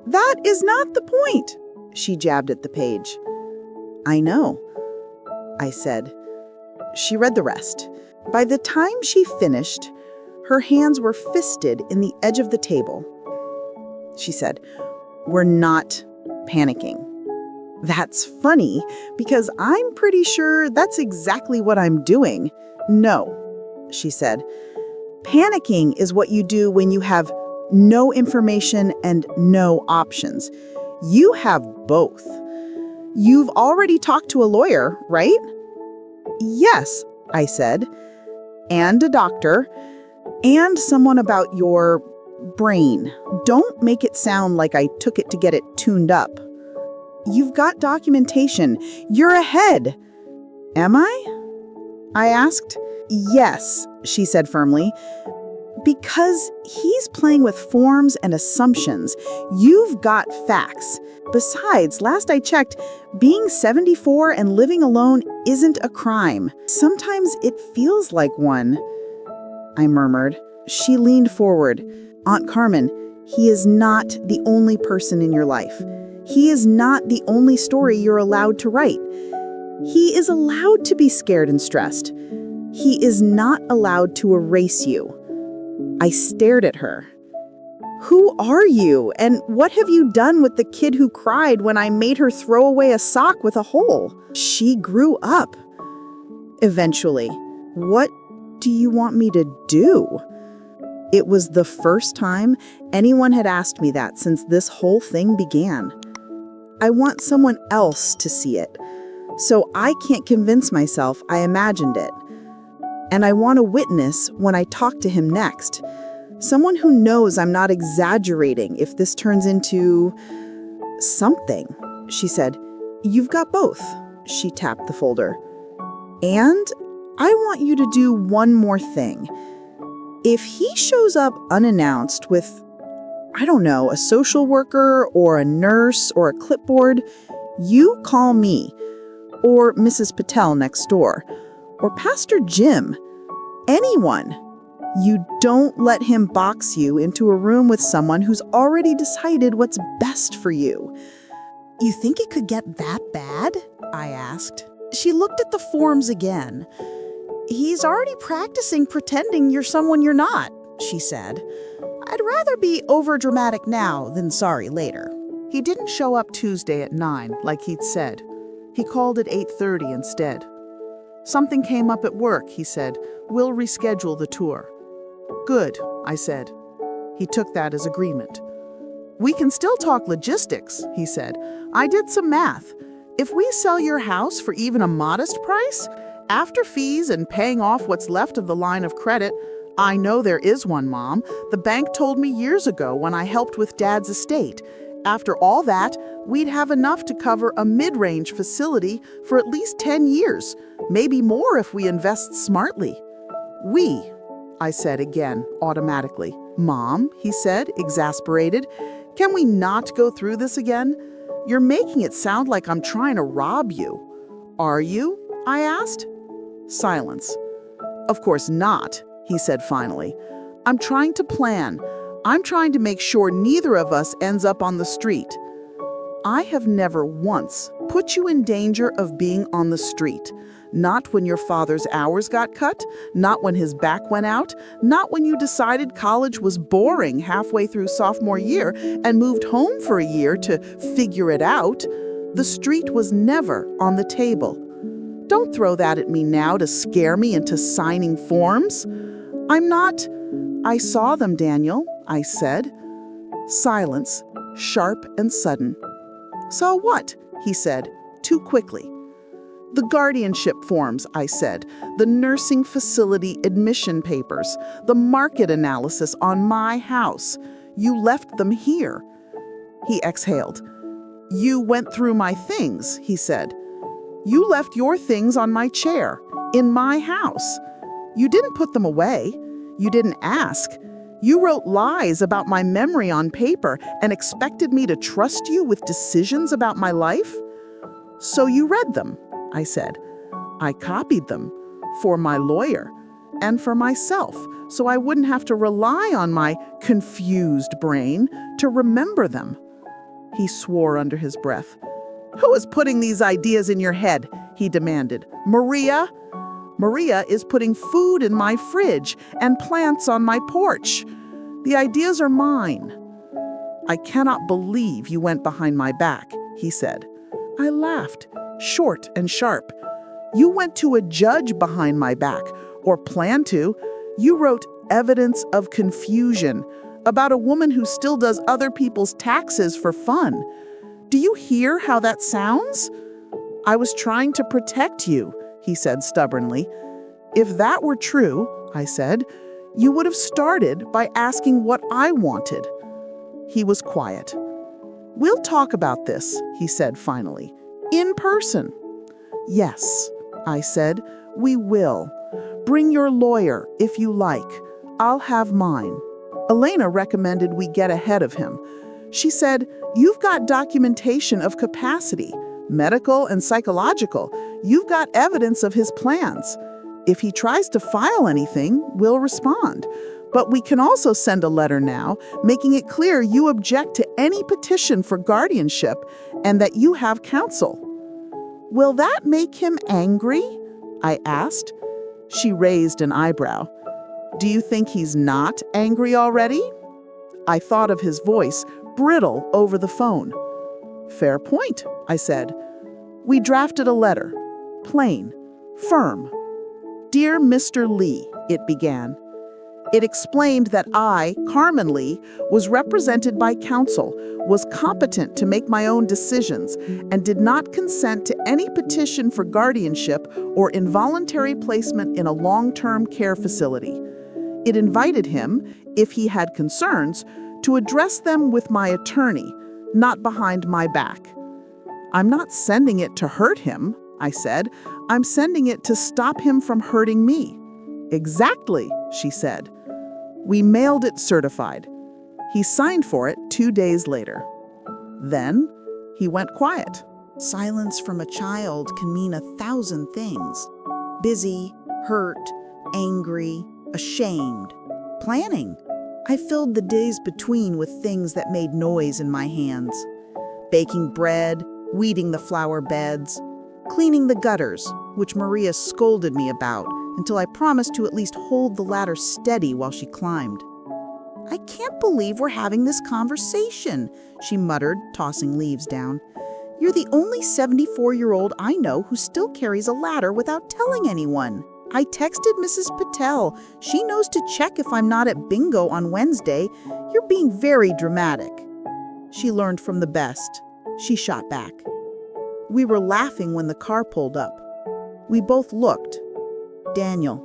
"That is not the point." She jabbed at the page. "I know," I said. She read the rest. By the time she finished, her hands were fisted in the edge of the table. She said, "We're not panicking." That's funny, because I'm pretty sure that's exactly what I'm doing. "No," she said. "Panicking is what you do when you have no information and no options. You have both. You've already talked to a lawyer, right?" "Yes," I said. "And a doctor, and someone about your brain. Don't make it sound like I took it to get it tuned up. You've got documentation. You're ahead." "Am I?" I asked. "Yes," she said firmly. "Because he's playing with forms and assumptions. You've got facts. Besides, last I checked, being 74 and living alone isn't a crime. Sometimes it feels like one," I murmured. She leaned forward. "Aunt Carmen, he is not the only person in your life. He is not the only story you're allowed to write. He is allowed to be scared and stressed. He is not allowed to erase you." I stared at her. "Who are you? And what have you done with the kid who cried when I made her throw away a sock with a hole?" "She grew up. Eventually. What do you want me to do?" It was the first time anyone had asked me that since this whole thing began. I want someone else to see it. So I can't convince myself I imagined it. And I want a witness when I talk to him next. Someone who knows I'm not exaggerating if this turns into something. She said, "You've got both." She tapped the folder. "And I want you to do one more thing. If he shows up unannounced with, I don't know, a social worker or a nurse or a clipboard, you call me, or Mrs. Patel next door, or Pastor Jim, anyone. You don't let him box you into a room with someone who's already decided what's best for you." "You think it could get that bad?" I asked. She looked at the forms again. "He's already practicing pretending you're someone you're not," she said. "I'd rather be overdramatic now than sorry later." He didn't show up Tuesday at 9 like he'd said. He called at 8:30 instead. "Something came up at work," he said. "We'll reschedule the tour." "Good," I said. He took that as agreement. "We can still talk logistics," he said. "I did some math. If we sell your house for even a modest price, after fees and paying off what's left of the line of credit, I know there is one, Mom. The bank told me years ago when I helped with Dad's estate. After all that, we'd have enough to cover a mid-range facility for at least 10 years, maybe more if we invest smartly." "We," I said again, automatically. "Mom," he said, exasperated, "can we not go through this again? You're making it sound like I'm trying to rob you." "Are you?" I asked. Silence. "Of course not," he said finally. "I'm trying to plan. I'm trying to make sure neither of us ends up on the street. I have never once put you in danger of being on the street. Not when your father's hours got cut, not when his back went out, not when you decided college was boring halfway through sophomore year and moved home for a year to figure it out. The street was never on the table. Don't throw that at me now to scare me into signing forms. I'm not—" "I saw them, Daniel," I said. Silence. sharp and sudden. "Saw what?" he said, too quickly. "The guardianship forms," I said, "the nursing facility admission papers, the market analysis on my house. You left them here." He exhaled. "You went through my things," he said. "You left your things on my chair, in my house. You didn't put them away. You didn't ask. You wrote lies about my memory on paper and expected me to trust you with decisions about my life? So you read them," I said. "I copied them for my lawyer and for myself, so I wouldn't have to rely on my confused brain to remember them." He swore under his breath. "Who is putting these ideas in your head?" he demanded. "Maria? Maria is putting food in my fridge and plants on my porch. The ideas are mine." "I cannot believe you went behind my back," he said. I laughed, short and sharp. "You went to a judge behind my back, or planned to. You wrote evidence of confusion about a woman who still does other people's taxes for fun. Do you hear how that sounds?" "I was trying to protect you," he said stubbornly. "If that were true," I said, "you would have started by asking what I wanted." He was quiet. "We'll talk about this," he said finally. "In person." "Yes," I said, "we will. Bring your lawyer if you like. I'll have mine." Elena recommended we get ahead of him. She said, "You've got documentation of capacity, medical and psychological. You've got evidence of his plans. If he tries to file anything, we'll respond. But we can also send a letter now, making it clear you object to any petition for guardianship and that you have counsel." "Will that make him angry?" I asked. She raised an eyebrow. "Do you think he's not angry already?" I thought of his voice, brittle over the phone. "Fair point," I said. We drafted a letter. Plain, firm. "Dear Mr. Lee," it began. It explained that I, Carmen Lee, was represented by counsel, was competent to make my own decisions, and did not consent to any petition for guardianship or involuntary placement in a long-term care facility. It invited him, if he had concerns, to address them with my attorney, not behind my back. "I'm not sending it to hurt him," I said. "I'm sending it to stop him from hurting me." "Exactly," she said. We mailed it certified. He signed for it 2 days later. Then he went quiet. Silence from a child can mean 1,000 things. Busy, hurt, angry, ashamed, planning. I filled the days between with things that made noise in my hands. Baking bread, weeding the flower beds, cleaning the gutters, which Maria scolded me about until I promised to at least hold the ladder steady while she climbed. "I can't believe we're having this conversation," she muttered, tossing leaves down. "You're the only 74-year-old I know who still carries a ladder without telling anyone. I texted Mrs. Patel. She knows to check if I'm not at bingo on Wednesday. You're being very dramatic." She learned from the best. She shot back. We were laughing when the car pulled up. We both looked. Daniel.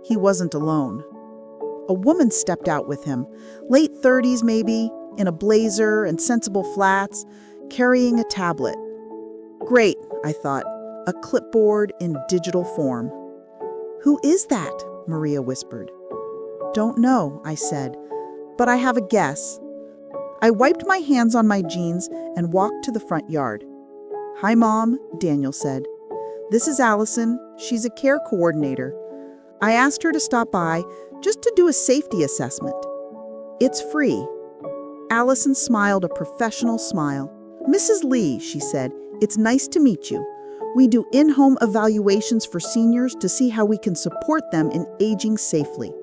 He wasn't alone. A woman stepped out with him, late 30s maybe, in a blazer and sensible flats, carrying a tablet. Great, I thought, a clipboard in digital form. "Who is that?" Maria whispered. "Don't know," I said, "but I have a guess." I wiped my hands on my jeans and walked to the front yard. "Hi, Mom," Daniel said. "This is Allison. She's a care coordinator. I asked her to stop by just to do a safety assessment. It's free." Allison smiled a professional smile. "Mrs. Lee," she said, "it's nice to meet you. We do in-home evaluations for seniors to see how we can support them in aging safely."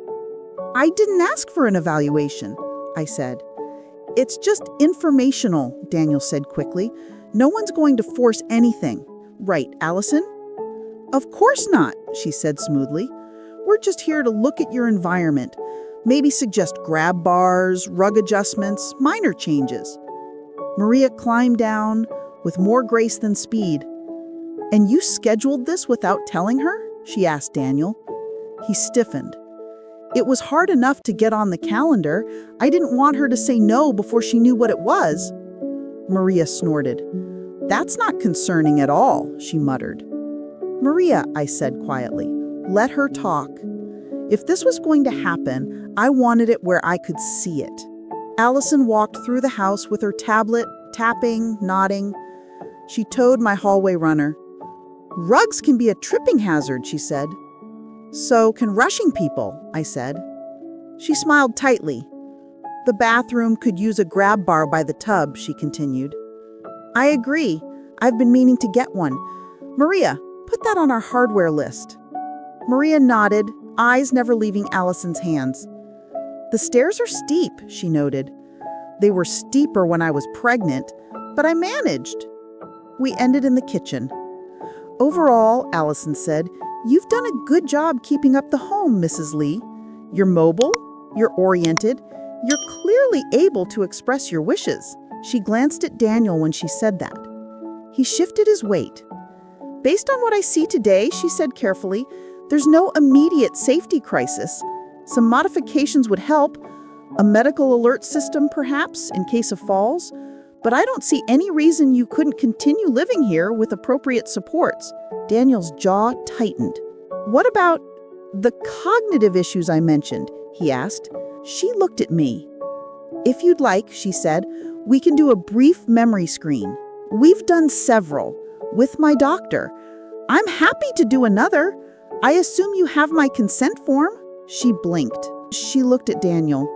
"I didn't ask for an evaluation," I said. "It's just informational," Daniel said quickly. "No one's going to force anything. Right, Allison?" "Of course not," she said smoothly. "We're just here to look at your environment, maybe suggest grab bars, rug adjustments, minor changes." Maria climbed down with more grace than speed. "And you scheduled this without telling her?" she asked Daniel. He stiffened. "It was hard enough to get on the calendar. I didn't want her to say no before she knew what it was." Maria snorted. "That's not concerning at all," she muttered. "Maria," I said quietly, "let her talk. If this was going to happen, I wanted it where I could see it." Allison walked through the house with her tablet, tapping, nodding. She towed my hallway runner. "Rugs can be a tripping hazard," she said. "So can rushing people," I said. She smiled tightly. "The bathroom could use a grab bar by the tub," she continued. "I agree. I've been meaning to get one. Maria, put that on our hardware list." Maria nodded, eyes never leaving Allison's hands. "The stairs are steep," she noted. "They were steeper when I was pregnant, but I managed." We ended in the kitchen. "Overall," Allison said, "you've done a good job keeping up the home, Mrs. Lee. You're mobile, you're oriented, you're clearly able to express your wishes." She glanced at Daniel when she said that. He shifted his weight. "Based on what I see today," she said carefully, "there's no immediate safety crisis. Some modifications would help, a medical alert system perhaps, in case of falls. But I don't see any reason you couldn't continue living here with appropriate supports." Daniel's jaw tightened. "What about the cognitive issues I mentioned?" he asked. She looked at me. "If you'd like," she said, "we can do a brief memory screen. We've done several, with my doctor. I'm happy to do another. I assume you have my consent form?" She blinked. She looked at Daniel.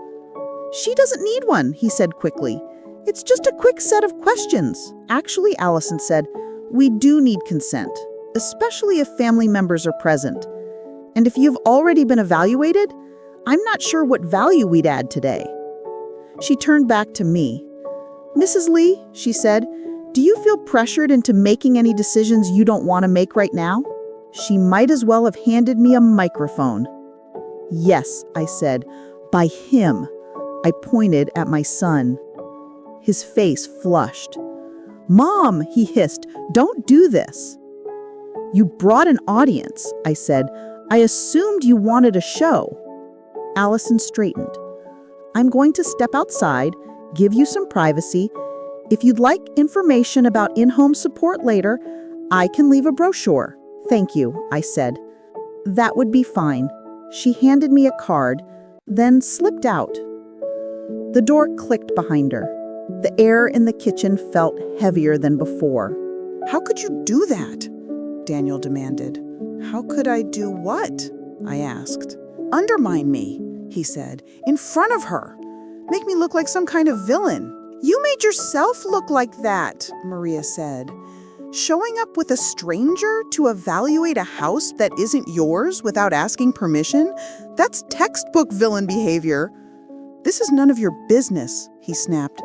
"She doesn't need one," he said quickly. "It's just a quick set of questions." "Actually," Allison said, "we do need consent, especially if family members are present. And if you've already been evaluated, I'm not sure what value we'd add today." She turned back to me. "Mrs. Lee," she said, "do you feel pressured into making any decisions you don't want to make right now?" She might as well have handed me a microphone. "Yes," I said, "by him." I pointed at my son. His face flushed. "Mom," he hissed, "don't do this." "You brought an audience," I said. "I assumed you wanted a show." Allison straightened. "I'm going to step outside, give you some privacy. If you'd like information about in-home support later, I can leave a brochure." "Thank you," I said. "That would be fine." She handed me a card, then slipped out. The door clicked behind her. The air in the kitchen felt heavier than before. "How could you do that?" Daniel demanded. "How could I do what?" I asked. "Undermine me," he said, "in front of her. Make me look like some kind of villain." "You made yourself look like that," Maria said. "Showing up with a stranger to evaluate a house that isn't yours without asking permission, that's textbook villain behavior." "This is none of your business," he snapped.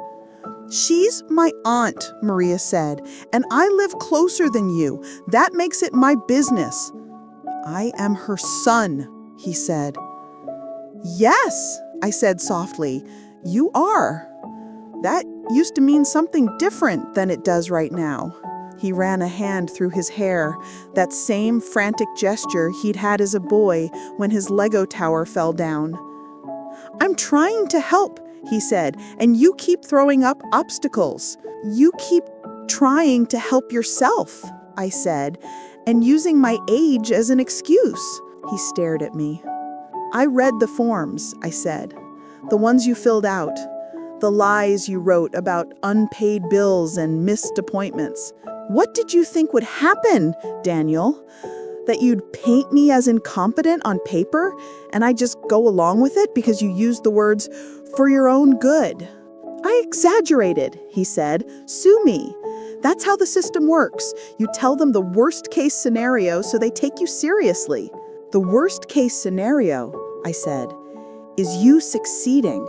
"She's my aunt," Maria said, "and I live closer than you. That makes it my business." "I am her son," he said. "Yes," I said softly, "you are. That used to mean something different than it does right now." He ran a hand through his hair, that same frantic gesture he'd had as a boy when his Lego tower fell down. "I'm trying to help," he said, "and you keep throwing up obstacles. You keep trying to help yourself," I said, "and using my age as an excuse." He stared at me. "I read the forms," I said, "the ones you filled out, the lies you wrote about unpaid bills and missed appointments. What did you think would happen, Daniel? That you'd paint me as incompetent on paper and I'd just go along with it because you used the words, 'for your own good'?" "I exaggerated," he said. "Sue me. That's how the system works. You tell them the worst-case scenario so they take you seriously." "The worst-case scenario," I said, "is you succeeding."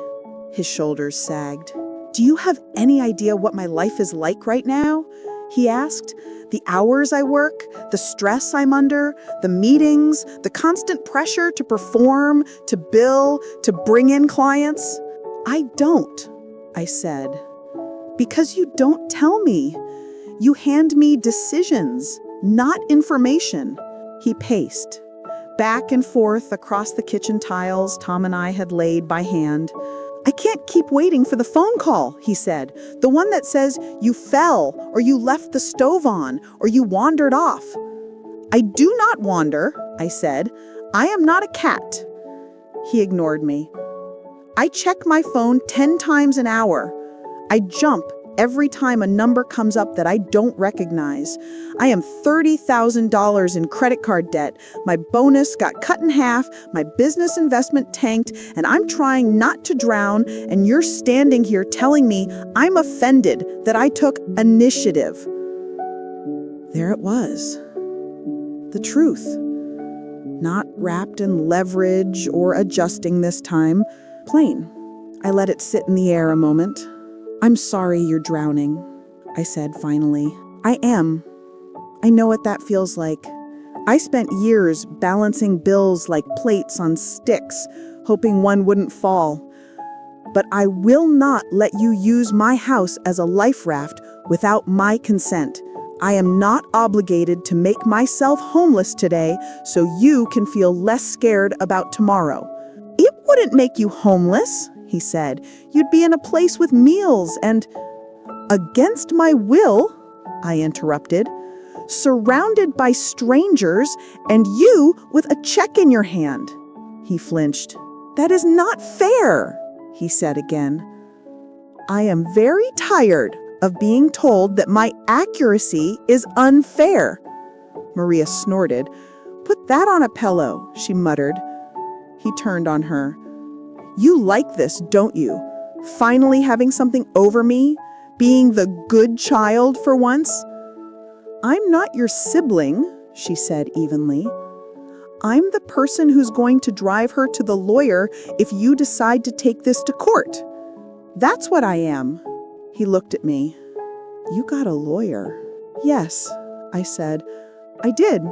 His shoulders sagged. "Do you have any idea what my life is like right now?" he asked. "The hours I work, the stress I'm under, the meetings, the constant pressure to perform, to bill, to bring in clients?" "I don't," I said. Because you don't tell me. You hand me decisions, not information. He paced, back and forth across the kitchen tiles Tom and I had laid by hand. I can't keep waiting for the phone call, he said. The one that says you fell, or you left the stove on, or you wandered off. I do not wander, I said. I am not a cat. He ignored me. I check my phone 10 times an hour. I jump every time a number comes up that I don't recognize. I am $30,000 in credit card debt. My bonus got cut in half, my business investment tanked, and I'm trying not to drown, and you're standing here telling me I'm offended that I took initiative. There it was. The truth. Not wrapped in leverage or adjusting this time. Plain. I let it sit in the air a moment. I'm sorry you're drowning, I said finally. I am. I know what that feels like. I spent years balancing bills like plates on sticks, hoping one wouldn't fall. But I will not let you use my house as a life raft without my consent. I am not obligated to make myself homeless today so you can feel less scared about tomorrow. It wouldn't make you homeless, he said. You'd be in a place with meals and... Against my will, I interrupted, surrounded by strangers and you with a check in your hand. He flinched. That is not fair, he said again. I am very tired of being told that my accuracy is unfair. Maria snorted. Put that on a pillow, she muttered. He turned on her. You like this, don't you? Finally having something over me? Being the good child for once? I'm not your sibling, she said evenly. I'm the person who's going to drive her to the lawyer if you decide to take this to court. That's what I am. He looked at me. You got a lawyer? Yes, I said. I did.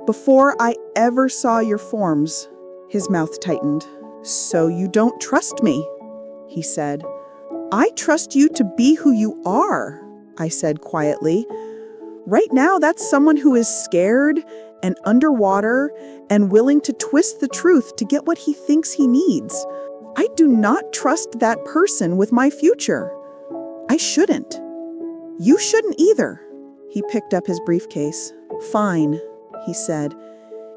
Before I ever saw your forms. His mouth tightened. So you don't trust me, he said. I trust you to be who you are, I said quietly. Right now, that's someone who is scared and underwater and willing to twist the truth to get what he thinks he needs. I do not trust that person with my future. I shouldn't. You shouldn't either. He picked up his briefcase. Fine, he said.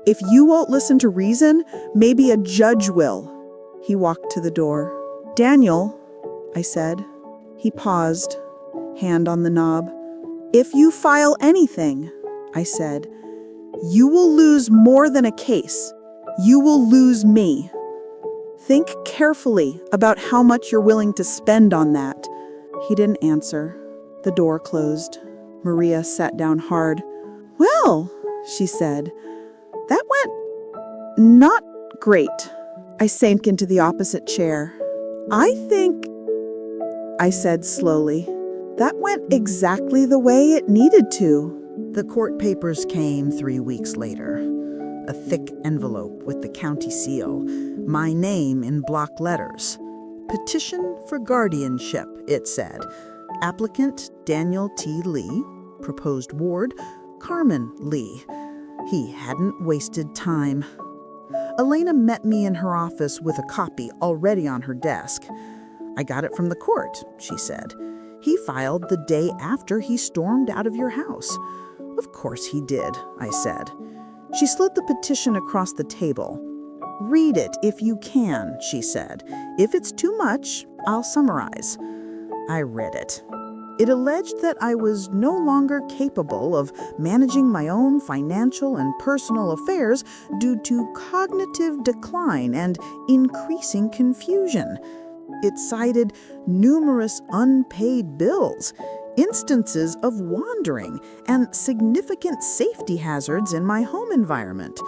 If you won't listen to reason, maybe a judge will. He walked to the door. Daniel, I said. He paused, hand on the knob. If you file anything, I said, you will lose more than a case. You will lose me. Think carefully about how much you're willing to spend on that. He didn't answer. The door closed. Maria sat down hard. Well, she said, that went not great. I sank into the opposite chair. I think, I said slowly, that went exactly the way it needed to. The court papers came 3 weeks later. A thick envelope with the county seal, my name in block letters. Petition for guardianship, it said. Applicant Daniel T. Lee, proposed ward Carmen Lee. He hadn't wasted time. Elena met me in her office with a copy already on her desk. I got it from the court, she said. He filed the day after he stormed out of your house. Of course he did, I said. She slid the petition across the table. Read it if you can, she said. If it's too much, I'll summarize. I read it. It alleged that I was no longer capable of managing my own financial and personal affairs due to cognitive decline and increasing confusion. It cited numerous unpaid bills, instances of wandering, and significant safety hazards in my home environment.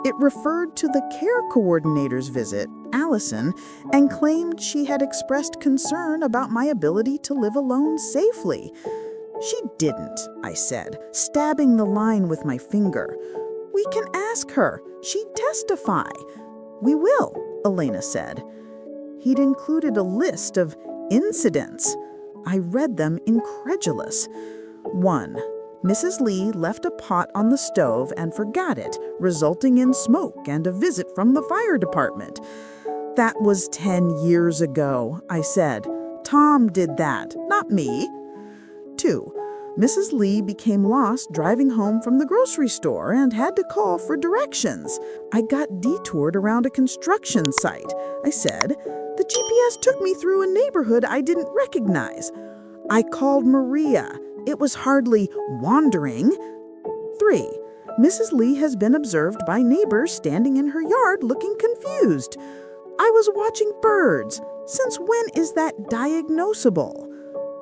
It referred to the care coordinator's visit, Allison, and claimed she had expressed concern about my ability to live alone safely. She didn't, I said, stabbing the line with my finger. We can ask her. She'd testify. We will, Elena said. He'd included a list of incidents. I read them incredulous. 1. Mrs. Lee left a pot on the stove and forgot it, resulting in smoke and a visit from the fire department. That was 10 years ago, I said. Tom did that, not me. 2. Mrs. Lee became lost driving home from the grocery store and had to call for directions. I got detoured around a construction site. I said, the GPS took me through a neighborhood I didn't recognize. I called Maria. It was hardly wandering. 3. Mrs. Lee has been observed by neighbors standing in her yard looking confused. I was watching birds. Since when is that diagnosable?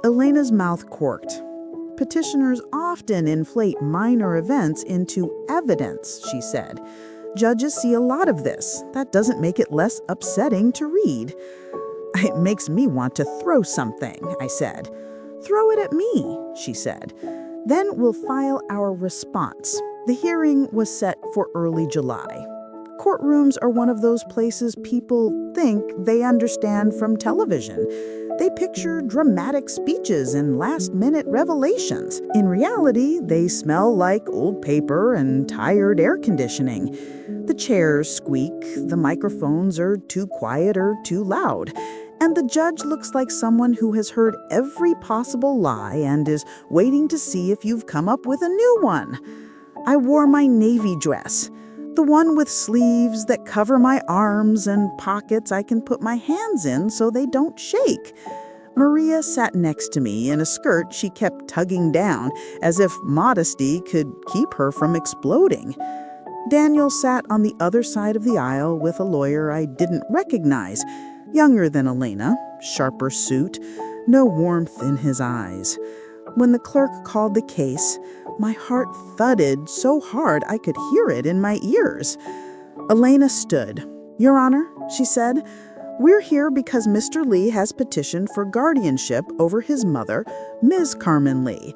Elena's mouth corked. Petitioners often inflate minor events into evidence, she said. Judges see a lot of this. That doesn't make it less upsetting to read. It makes me want to throw something, I said. Throw it at me, she said. Then we'll file our response. The hearing was set for early July. Courtrooms are one of those places people think they understand from television. They picture dramatic speeches and last-minute revelations. In reality, they smell like old paper and tired air conditioning. The chairs squeak, the microphones are too quiet or too loud, and the judge looks like someone who has heard every possible lie and is waiting to see if you've come up with a new one. I wore my navy dress, the one with sleeves that cover my arms and pockets I can put my hands in so they don't shake. Maria sat next to me in a skirt she kept tugging down, as if modesty could keep her from exploding. Daniel sat on the other side of the aisle with a lawyer I didn't recognize, younger than Elena, sharper suit, no warmth in his eyes. When the clerk called the case, my heart thudded so hard I could hear it in my ears. Elena stood. Your Honor, she said, we're here because Mr. Lee has petitioned for guardianship over his mother, Ms. Carmen Lee.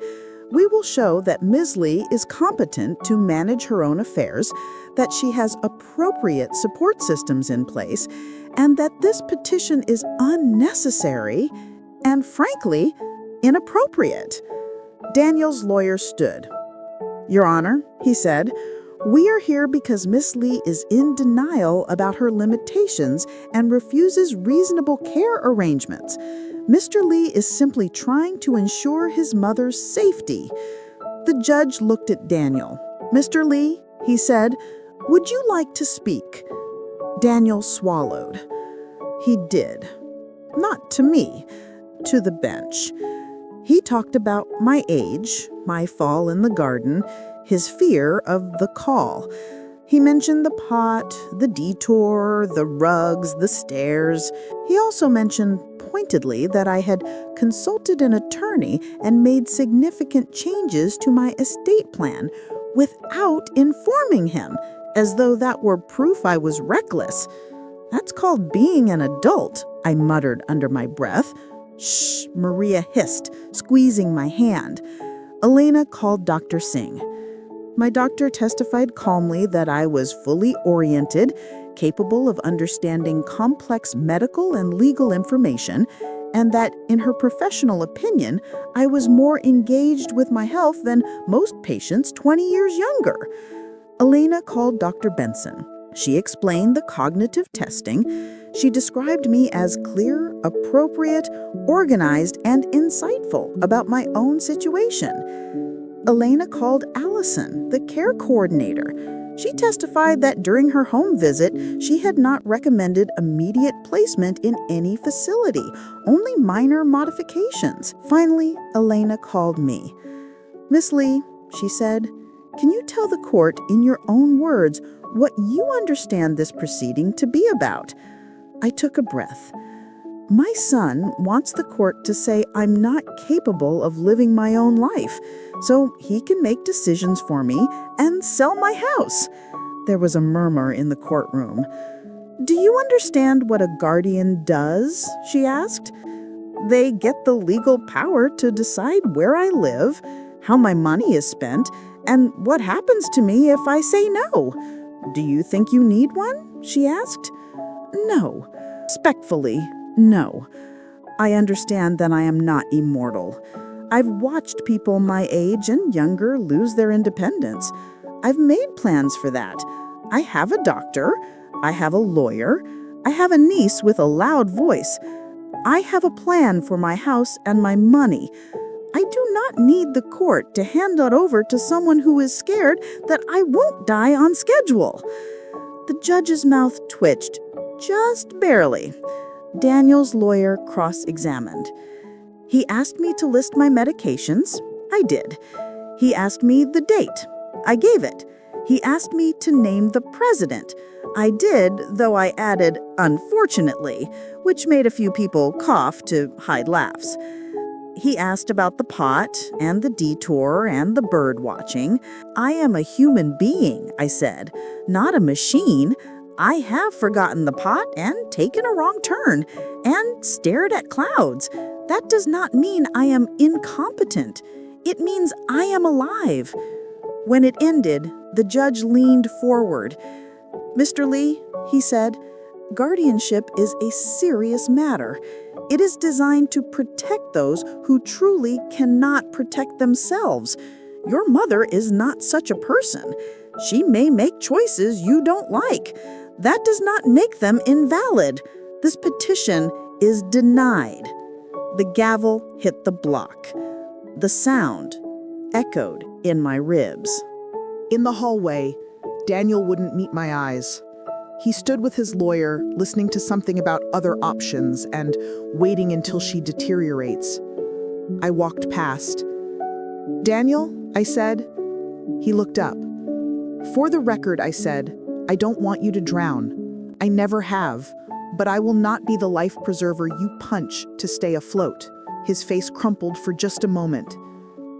We will show that Ms. Lee is competent to manage her own affairs, that she has appropriate support systems in place, and that this petition is unnecessary and, frankly, inappropriate. Daniel's lawyer stood. Your Honor, he said, we are here because Miss Lee is in denial about her limitations and refuses reasonable care arrangements. Mr. Lee is simply trying to ensure his mother's safety. The judge looked at Daniel. Mr. Lee, he said, would you like to speak? Daniel swallowed. He did. Not to me, to the bench. He talked about my age, my fall in the garden, his fear of the call. He mentioned the pot, the detour, the rugs, the stairs. He also mentioned pointedly that I had consulted an attorney and made significant changes to my estate plan without informing him, as though that were proof I was reckless. That's called being an adult, I muttered under my breath. Shh, Maria hissed, squeezing my hand. Elena called Dr. Singh. My doctor testified calmly that I was fully oriented, capable of understanding complex medical and legal information, and that, in her professional opinion, I was more engaged with my health than most patients 20 years younger. Elena called Dr. Benson. She explained the cognitive testing. She described me as clear, appropriate, organized, and insightful about my own situation. Elena called Allison, the care coordinator. She testified that during her home visit, she had not recommended immediate placement in any facility, only minor modifications. Finally, Elena called me. Miss Lee, she said, can you tell the court in your own words what you understand this proceeding to be about? I took a breath. My son wants the court to say I'm not capable of living my own life, so he can make decisions for me and sell my house. There was a murmur in the courtroom. Do you understand what a guardian does? She asked. They get the legal power to decide where I live, how my money is spent, and what happens to me if I say no. Do you think you need one? She asked. No. Respectfully, no. I understand that I am not immortal. I've watched people my age and younger lose their independence. I've made plans for that. I have a doctor. I have a lawyer. I have a niece with a loud voice. I have a plan for my house and my money. I do not need the court to hand it over to someone who is scared that I won't die on schedule. The judge's mouth twitched, just barely. Daniel's lawyer cross-examined. He asked me to list my medications. I did. He asked me the date. I gave it. He asked me to name the president. I did, though I added, unfortunately, which made a few people cough to hide laughs. He asked about the pot and the detour and the bird watching. I am a human being, I said, not a machine. I have forgotten the pot and taken a wrong turn and stared at clouds. That does not mean I am incompetent. It means I am alive. When it ended, the judge leaned forward. Mr. Lee, he said, guardianship is a serious matter. It is designed to protect those who truly cannot protect themselves. Your mother is not such a person. She may make choices you don't like. That does not make them invalid. This petition is denied. The gavel hit the block. The sound echoed in my ribs. In the hallway, Daniel wouldn't meet my eyes. He stood with his lawyer, listening to something about other options and waiting until she deteriorates. I walked past. "Daniel," I said. He looked up. "For the record," I said, "I don't want you to drown. I never have, but I will not be the life preserver you punch to stay afloat." His face crumpled for just a moment.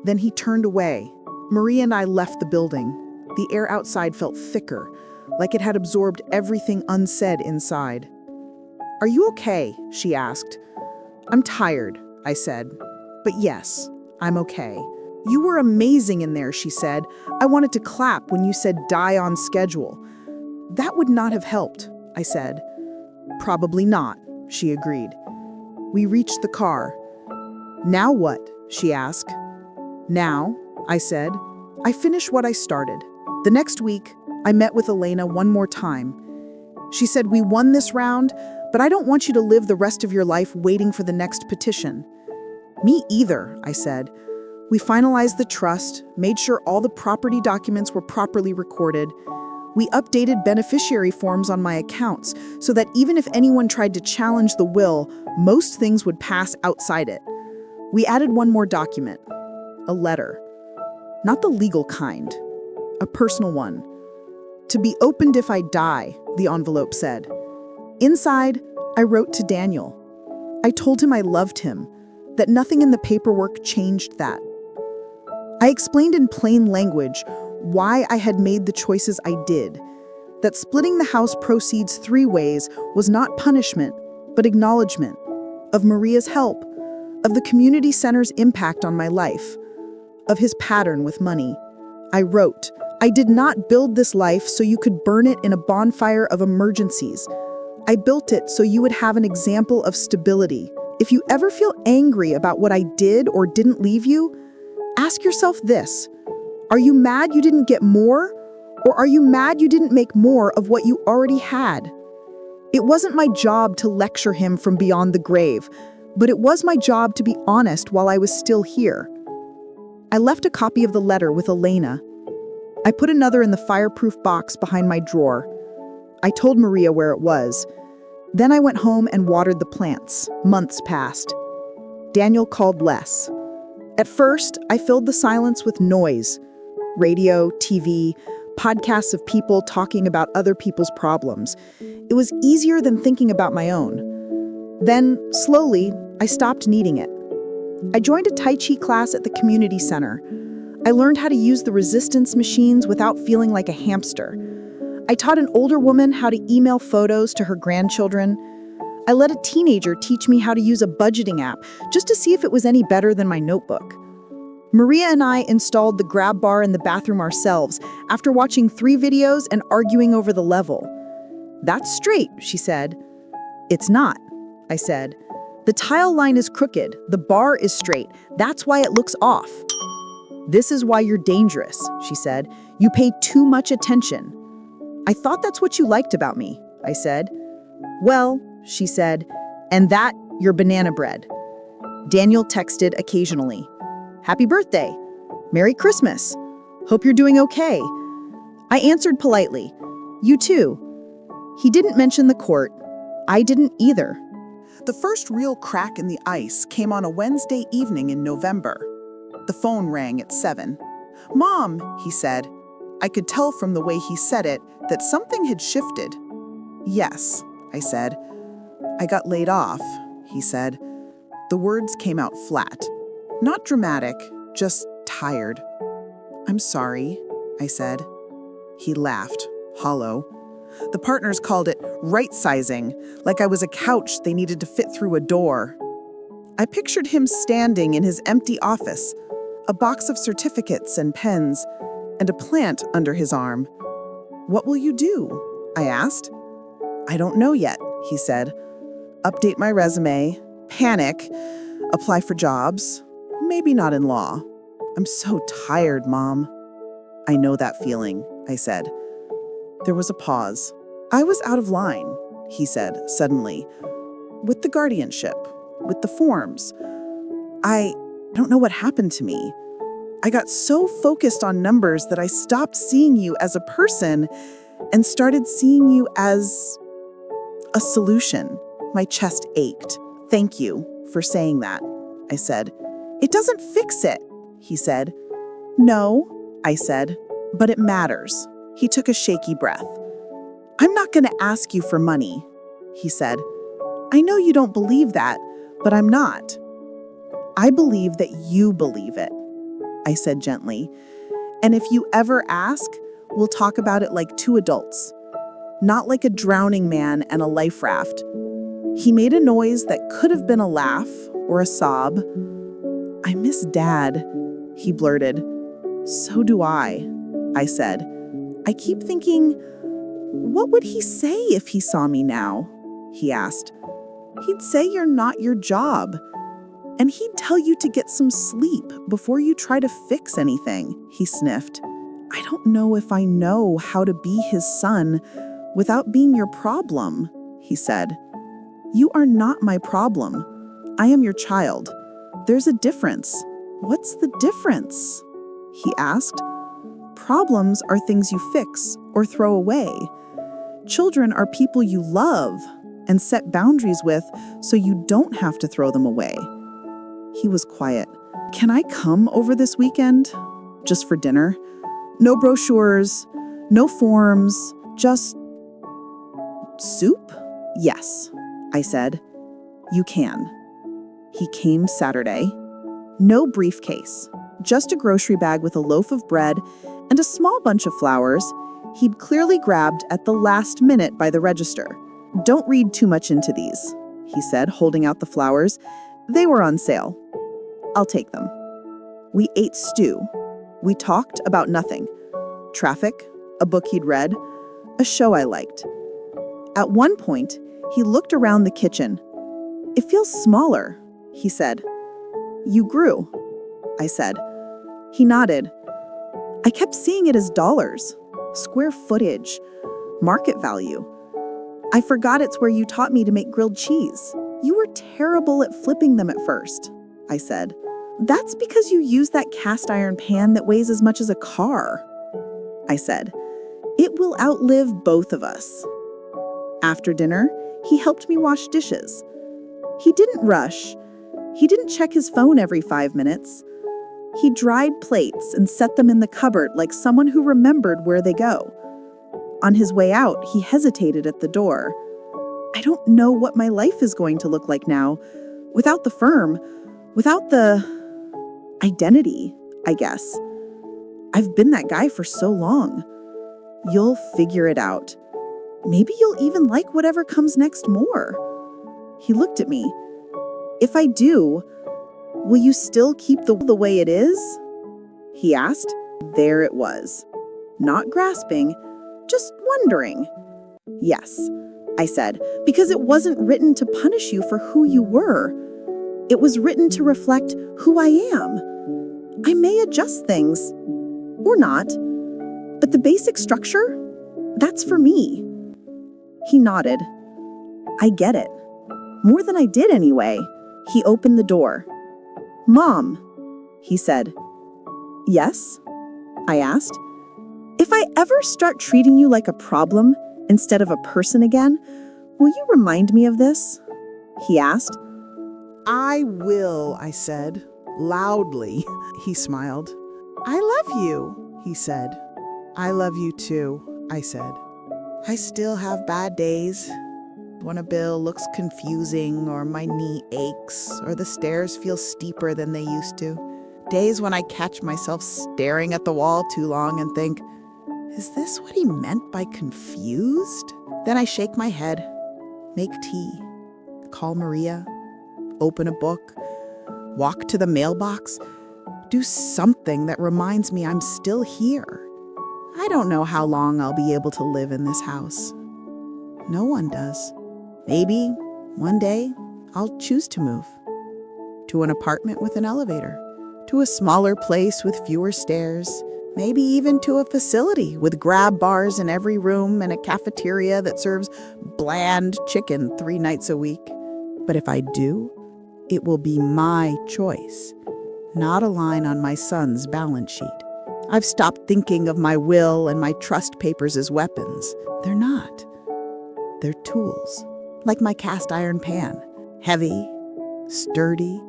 Then he turned away. Maria and I left the building. The air outside felt thicker, like it had absorbed everything unsaid inside. "Are you okay?" she asked. "I'm tired," I said. "But yes, I'm okay." "You were amazing in there," she said. "I wanted to clap when you said die on schedule." "That would not have helped," I said. "Probably not," she agreed. We reached the car. "Now what?" she asked. "Now," I said, "I finish what I started." The next week, I met with Elena one more time. She said, "We won this round, but I don't want you to live the rest of your life waiting for the next petition." "Me either," I said. We finalized the trust, made sure all the property documents were properly recorded. We updated beneficiary forms on my accounts so that even if anyone tried to challenge the will, most things would pass outside it. We added one more document, a letter. Not the legal kind, a personal one. "To be opened if I die," the envelope said. Inside, I wrote to Daniel. I told him I loved him, that nothing in the paperwork changed that. I explained in plain language why I had made the choices I did, that splitting the house proceeds 3 ways was not punishment, but acknowledgement of Maria's help, of the community center's impact on my life, of his pattern with money. I wrote, "I did not build this life so you could burn it in a bonfire of emergencies. I built it so you would have an example of stability. If you ever feel angry about what I did or didn't leave you, ask yourself this: are you mad you didn't get more? Or are you mad you didn't make more of what you already had?" It wasn't my job to lecture him from beyond the grave, but it was my job to be honest while I was still here. I left a copy of the letter with Elena. I put another in the fireproof box behind my drawer. I told Maria where it was. Then I went home and watered the plants. Months passed. Daniel called less. At first, I filled the silence with noise. Radio, TV, podcasts of people talking about other people's problems. It was easier than thinking about my own. Then, slowly, I stopped needing it. I joined a Tai Chi class at the community center. I learned how to use the resistance machines without feeling like a hamster. I taught an older woman how to email photos to her grandchildren. I let a teenager teach me how to use a budgeting app just to see if it was any better than my notebook. Maria and I installed the grab bar in the bathroom ourselves after watching 3 videos and arguing over the level. "That's straight," she said. "It's not," I said. The tile line is crooked. The bar is straight. That's why it looks off. This is why you're dangerous, she said. You pay too much attention. I thought that's what you liked about me, I said. Well, she said, and that your banana bread. Daniel texted occasionally. Happy birthday. Merry Christmas. Hope you're doing okay. I answered politely. You too. He didn't mention the court. I didn't either. The first real crack in the ice came on a Wednesday evening in November. The phone rang at 7. "Mom," he said. I could tell from the way he said it that something had shifted. "Yes," I said. "I got laid off," he said. The words came out flat. Not dramatic, just tired. "I'm sorry," I said. He laughed, hollow. The partners called it right-sizing, like I was a couch they needed to fit through a door. I pictured him standing in his empty office, a box of certificates and pens, and a plant under his arm. "What will you do?" I asked. "I don't know yet," he said. "Update my resume, panic, apply for jobs, maybe not in law. I'm so tired, Mom." "I know that feeling," I said. There was a pause. "I was out of line," he said suddenly. "With the guardianship, with the forms. I don't know what happened to me. I got so focused on numbers that I stopped seeing you as a person and started seeing you as a solution." My chest ached. "Thank you for saying that," I said. "It doesn't fix it," he said. "No," I said, "but it matters." He took a shaky breath. "I'm not going to ask you for money," he said. "I know you don't believe that, but I'm not." "I believe that you believe it," I said gently. "And if you ever ask, we'll talk about it like two adults, not like a drowning man and a life raft." He made a noise that could have been a laugh or a sob. "I miss Dad," he blurted. "So do I," said. "I keep thinking, what would he say if he saw me now?" he asked. "He'd say you're not your job. And he'd tell you to get some sleep before you try to fix anything," he sniffed. "I don't know if I know how to be his son without being your problem," he said. "You are not my problem. I am your child. There's a difference." "What's the difference?" he asked. "Problems are things you fix or throw away. Children are people you love and set boundaries with so you don't have to throw them away." He was quiet. "Can I come over this weekend? Just for dinner? No brochures, no forms, just soup?" "Yes," I said. "You can." He came Saturday. No briefcase, just a grocery bag with a loaf of bread and a small bunch of flowers he'd clearly grabbed at the last minute by the register. "Don't read too much into these," he said, holding out the flowers. "They were on sale. I'll take them." We ate stew. We talked about nothing. Traffic, a book he'd read, a show I liked. At one point, he looked around the kitchen. "It feels smaller," he said. "You grew," I said. He nodded. "I kept seeing it as dollars, square footage, market value. I forgot it's where you taught me to make grilled cheese. You were terrible at flipping them at first," I said. "That's because you use that cast iron pan that weighs as much as a car," I said. "It will outlive both of us." After dinner, he helped me wash dishes. He didn't rush. He didn't check his phone every 5 minutes. He dried plates and set them in the cupboard like someone who remembered where they go. On his way out, he hesitated at the door. "I don't know what my life is going to look like now, without the firm, without the identity, I guess. I've been that guy for so long. You'll figure it out. Maybe you'll even like whatever comes next more." He looked at me. "If I do, will you still keep the way it is?" he asked. There it was. Not grasping, just wondering. Yes, I said, because it wasn't written to punish you for who you were. It was written to reflect who I am. I may adjust things, or not, but the basic structure, that's for me. He nodded. I get it. More than I did anyway. He opened the door. Mom, he said. Yes? I asked. If I ever start treating you like a problem instead of a person again, will you remind me of this? He asked. I will, I said, loudly. He smiled. I love you, he said. I love you too, I said. I still have bad days. When a bill looks confusing, or my knee aches, or the stairs feel steeper than they used to. Days when I catch myself staring at the wall too long and think, is this what he meant by confused? Then I shake my head, make tea, call Maria, open a book, walk to the mailbox, do something that reminds me I'm still here. I don't know how long I'll be able to live in this house. No one does. Maybe one day I'll choose to move to an apartment with an elevator, to a smaller place with fewer stairs, maybe even to a facility with grab bars in every room and a cafeteria that serves bland chicken 3 nights a week. But if I do, it will be my choice, not a line on my son's balance sheet. I've stopped thinking of my will and my trust papers as weapons. They're not. They're tools, like my cast iron pan. Heavy, sturdy,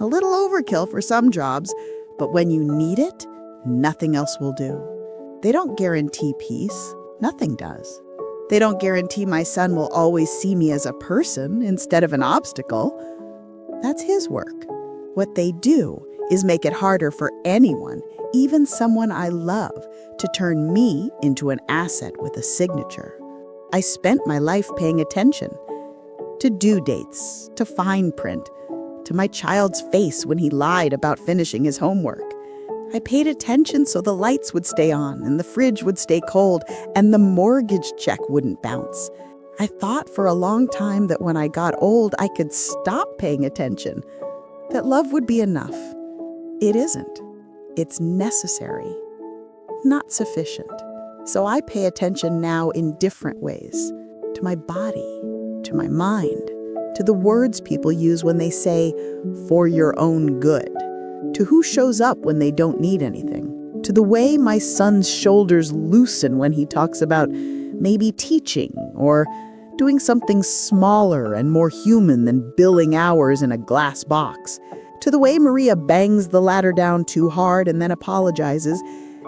a little overkill for some jobs, but when you need it, nothing else will do. They don't guarantee peace. Nothing does. They don't guarantee my son will always see me as a person instead of an obstacle. That's his work. What they do is make it harder for anyone, even someone I love, to turn me into an asset with a signature. I spent my life paying attention to due dates, to fine print, to my child's face when he lied about finishing his homework. I paid attention so the lights would stay on and the fridge would stay cold and the mortgage check wouldn't bounce. I thought for a long time that when I got old, I could stop paying attention, that love would be enough. It isn't. It's necessary, not sufficient. So I pay attention now in different ways, to my body, to my mind, to the words people use when they say, for your own good, to who shows up when they don't need anything, to the way my son's shoulders loosen when he talks about maybe teaching or doing something smaller and more human than billing hours in a glass box, to the way Maria bangs the ladder down too hard and then apologizes,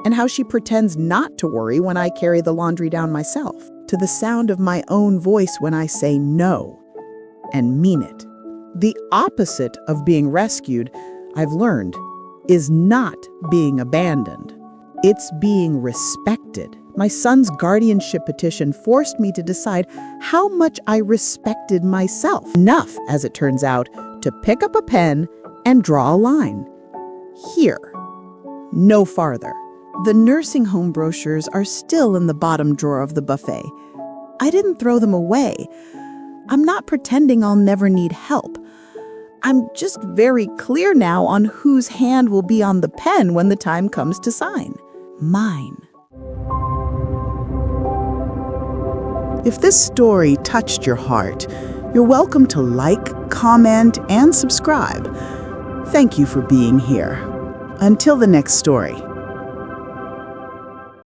and how she pretends not to worry when I carry the laundry down myself, to the sound of my own voice when I say no and mean it. The opposite of being rescued, I've learned, is not being abandoned. It's being respected. My son's guardianship petition forced me to decide how much I respected myself. Enough, as it turns out, to pick up a pen and draw a line. Here. No farther. The nursing home brochures are still in the bottom drawer of the buffet. I didn't throw them away. I'm not pretending I'll never need help. I'm just very clear now on whose hand will be on the pen when the time comes to sign. Mine. If this story touched your heart, you're welcome to like, comment, and subscribe. Thank you for being here. Until the next story.